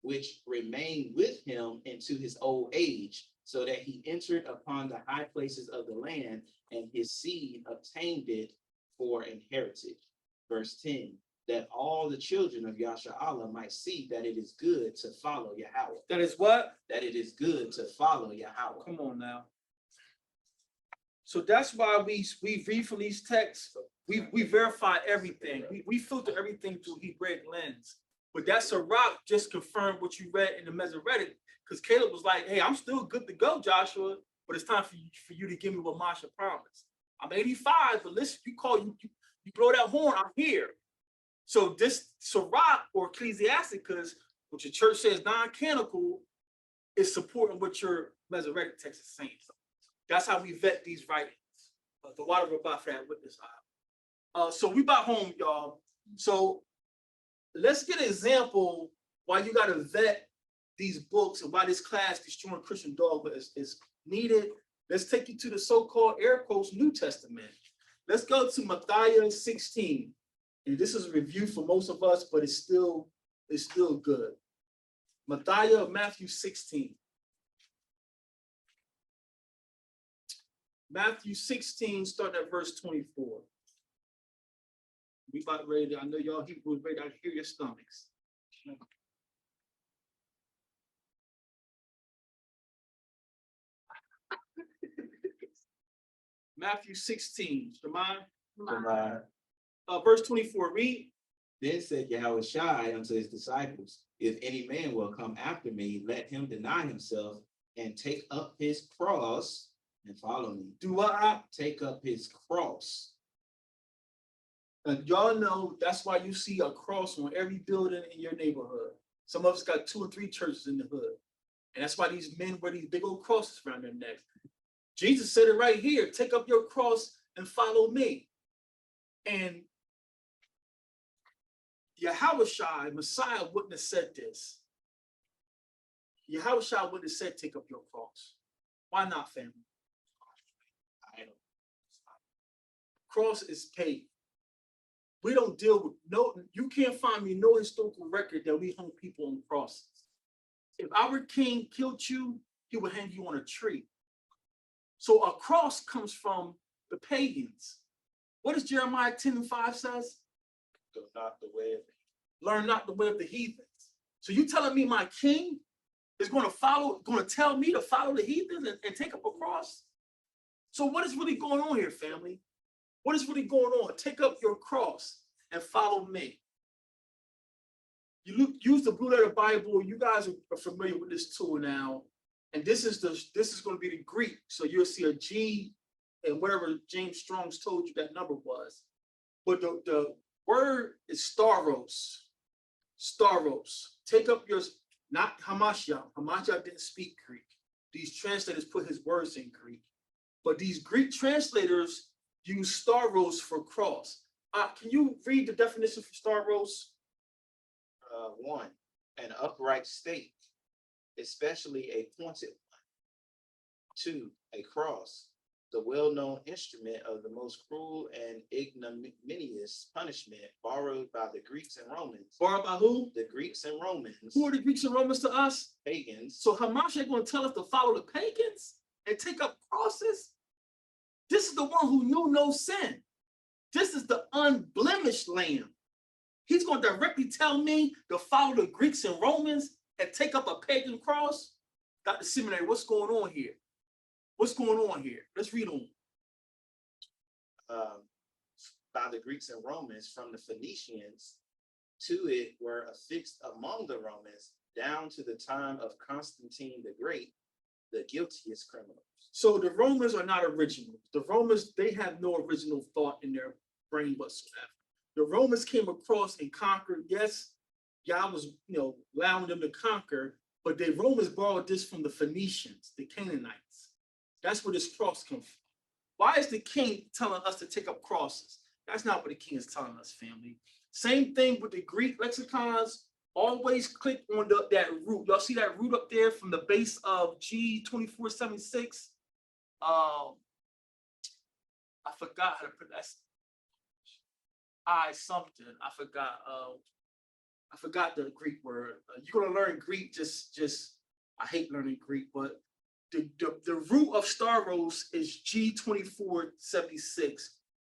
which remained with him into his old age, so that he entered upon the high places of the land, and his seed obtained it for an heritage. Verse 10, that all the children of Yasha'Allah might see that it is good to follow Yahweh. That is what? That it is good to follow Yahweh. Come on now. So that's why we read from these texts, we verify everything. We filter everything through Hebraic lens. But that Sirach just confirmed what you read in the Masoretic, because Caleb was like, hey, I'm still good to go, Joshua, but it's time for you to give me what Masha promised. I'm 85, but listen, you blow that horn, I'm here. So this Sirach or Ecclesiasticus, which the church says non-canonical, is supporting what your Masoretic text is saying. So that's how we vet these writings. The water about for that witness. So we back home, y'all. So let's get an example why you got to vet these books and why this class, Destroying Christian Dogma, is needed. Let's take you to the so-called air quotes New Testament. Let's go to Matthew 16. And this is a review for most of us, but it's still good. Matthew 16. Matthew 16, starting at verse 24. We about ready to, I know y'all Hebrews ready to hear your stomachs. Matthew 16, Shemai. Verse 24, read. Then said Yahushua unto his disciples, if any man will come after me, let him deny himself and take up his cross and follow me. Do what? Take up his cross. And y'all know that's why you see a cross on every building in your neighborhood. Some of us got 2 or 3 churches in the hood. And that's why these men wear these big old crosses around their necks. Jesus said it right here, take up your cross and follow me. And Yahushua, Messiah, wouldn't have said this. Yahushua wouldn't have said, take up your cross. Why not, family? Cross is paid. We don't deal with you can't find me no historical record that we hung people on crosses. If our king killed you, he would hang you on a tree. So a cross comes from the pagans. What does Jeremiah 10:5 says? Learn not the way of the heathens. So you telling me my king is going to tell me to follow the heathens and take up a cross? So what is really going on here, family? What is really going on? Take up your cross and follow me. You use the Blue Letter Bible. You guys are familiar with this tool now. And this is going to be the Greek. So you'll see a G and whatever James Strong's told you that number was. But the word is staros. Staros. Take up yours, not Hamashiach. Hamashiach didn't speak Greek. These translators put his words in Greek. But these Greek translators use staros for cross. Can you read the definition for staros? 1, an upright stake, especially a pointed one. 2, a cross, the well-known instrument of the most cruel and ignominious punishment borrowed by the Greeks and Romans. Borrowed by who? The Greeks and Romans. Who are the Greeks and Romans to us? Pagans. So Hamashiach is going to tell us to follow the pagans and take up crosses? This is the one who knew no sin. This is the unblemished lamb. He's going to directly tell me to follow the Greeks and Romans and take up a pagan cross? Dr. Seminary, what's going on here? What's going on here? Let's read on. By the Greeks and Romans, from the Phoenicians to it were affixed among the Romans down to the time of Constantine the Great, the guiltiest criminals. So the Romans are not original. The Romans, they have no original thought in their brain whatsoever. The Romans came across and conquered. Yes, Yah was, allowing them to conquer, but the Romans borrowed this from the Phoenicians, the Canaanites. That's where this cross comes from. Why is the king telling us to take up crosses? That's not what the king is telling us, family. Same thing with the Greek lexicons. Always click on that root. Y'all see that root up there from the base of G2476? I forgot how to put that. Something. I forgot the Greek word. You're gonna learn Greek. Just I hate learning Greek, but the root of staros is G2476,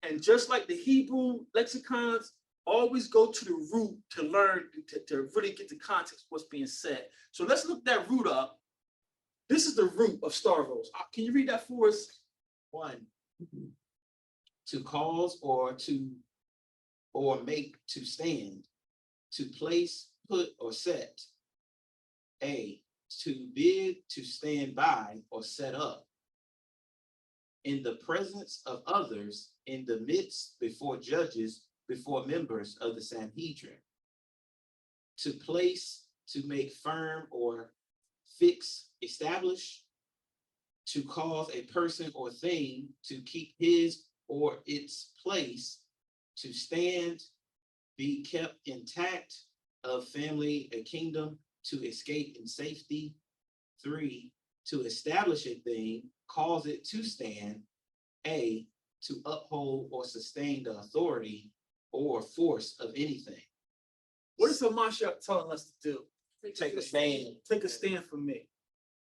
and just like the Hebrew lexicons, always go to the root to learn to really get the context of what's being said. So let's look that root up. This is the root of staros. Can you read that for us? 1, to cause or make to stand, to place, put, or set. A, to bid, to stand by, or set up. in the presence of others, in the midst, before judges, before members of the Sanhedrin, to place, to make firm or fix, establish, to cause a person or thing to keep his or its place, to stand, be kept intact, of family, a kingdom, to escape in safety. 3, to establish a thing, cause it to stand. A, to uphold or sustain the authority or force of anything. What is Hamashiach telling us to do? Take a stand. Take a stand for me.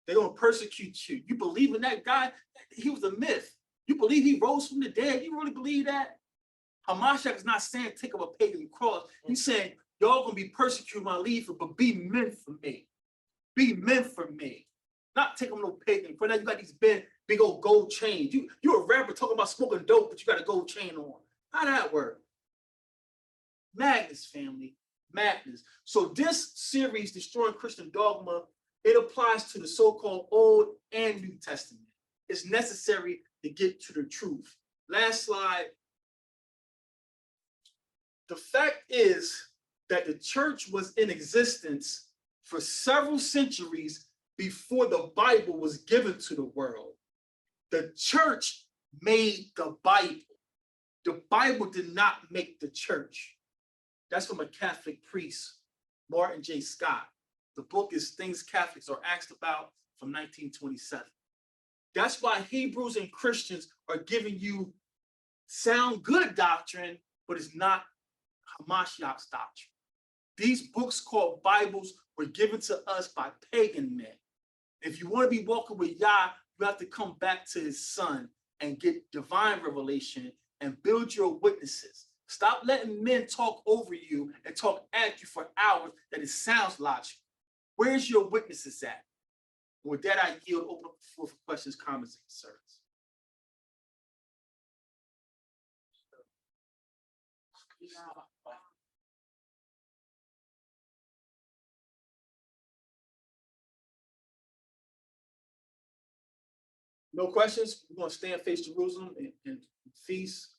They're gonna persecute you. You believe in that guy? He was a myth. You believe he rose from the dead? You really believe that? Hamashiach is not saying take up a pagan cross. He's saying y'all gonna be persecuted my leader, but be men for me. Be men for me. Not take them no pagan. For now you got these big old gold chains. You're a rapper talking about smoking dope, but you got a gold chain on. How that work? Madness, family. Madness. So this series, Destroying Christian Dogma, it applies to the so-called Old and New Testament. It's necessary to get to the truth. Last slide. The fact is that the church was in existence for several centuries before the Bible was given to the world. The church made the Bible. The Bible did not make the church. That's from a Catholic priest, Martin J. Scott. The book is Things Catholics Are Asked About from 1927. That's why Hebrews and Christians are giving you sound good doctrine, but it's not Hamashiach's doctrine. These books called Bibles were given to us by pagan men. If you want to be walking with Yah, you have to come back to his son and get divine revelation and build your witnesses. Stop letting men talk over you and talk at you for hours that it sounds logical. Where's your witnesses at? With that, I yield, open up the floor for questions, comments, and concerns. No questions? We're going to stay and face Jerusalem and feast.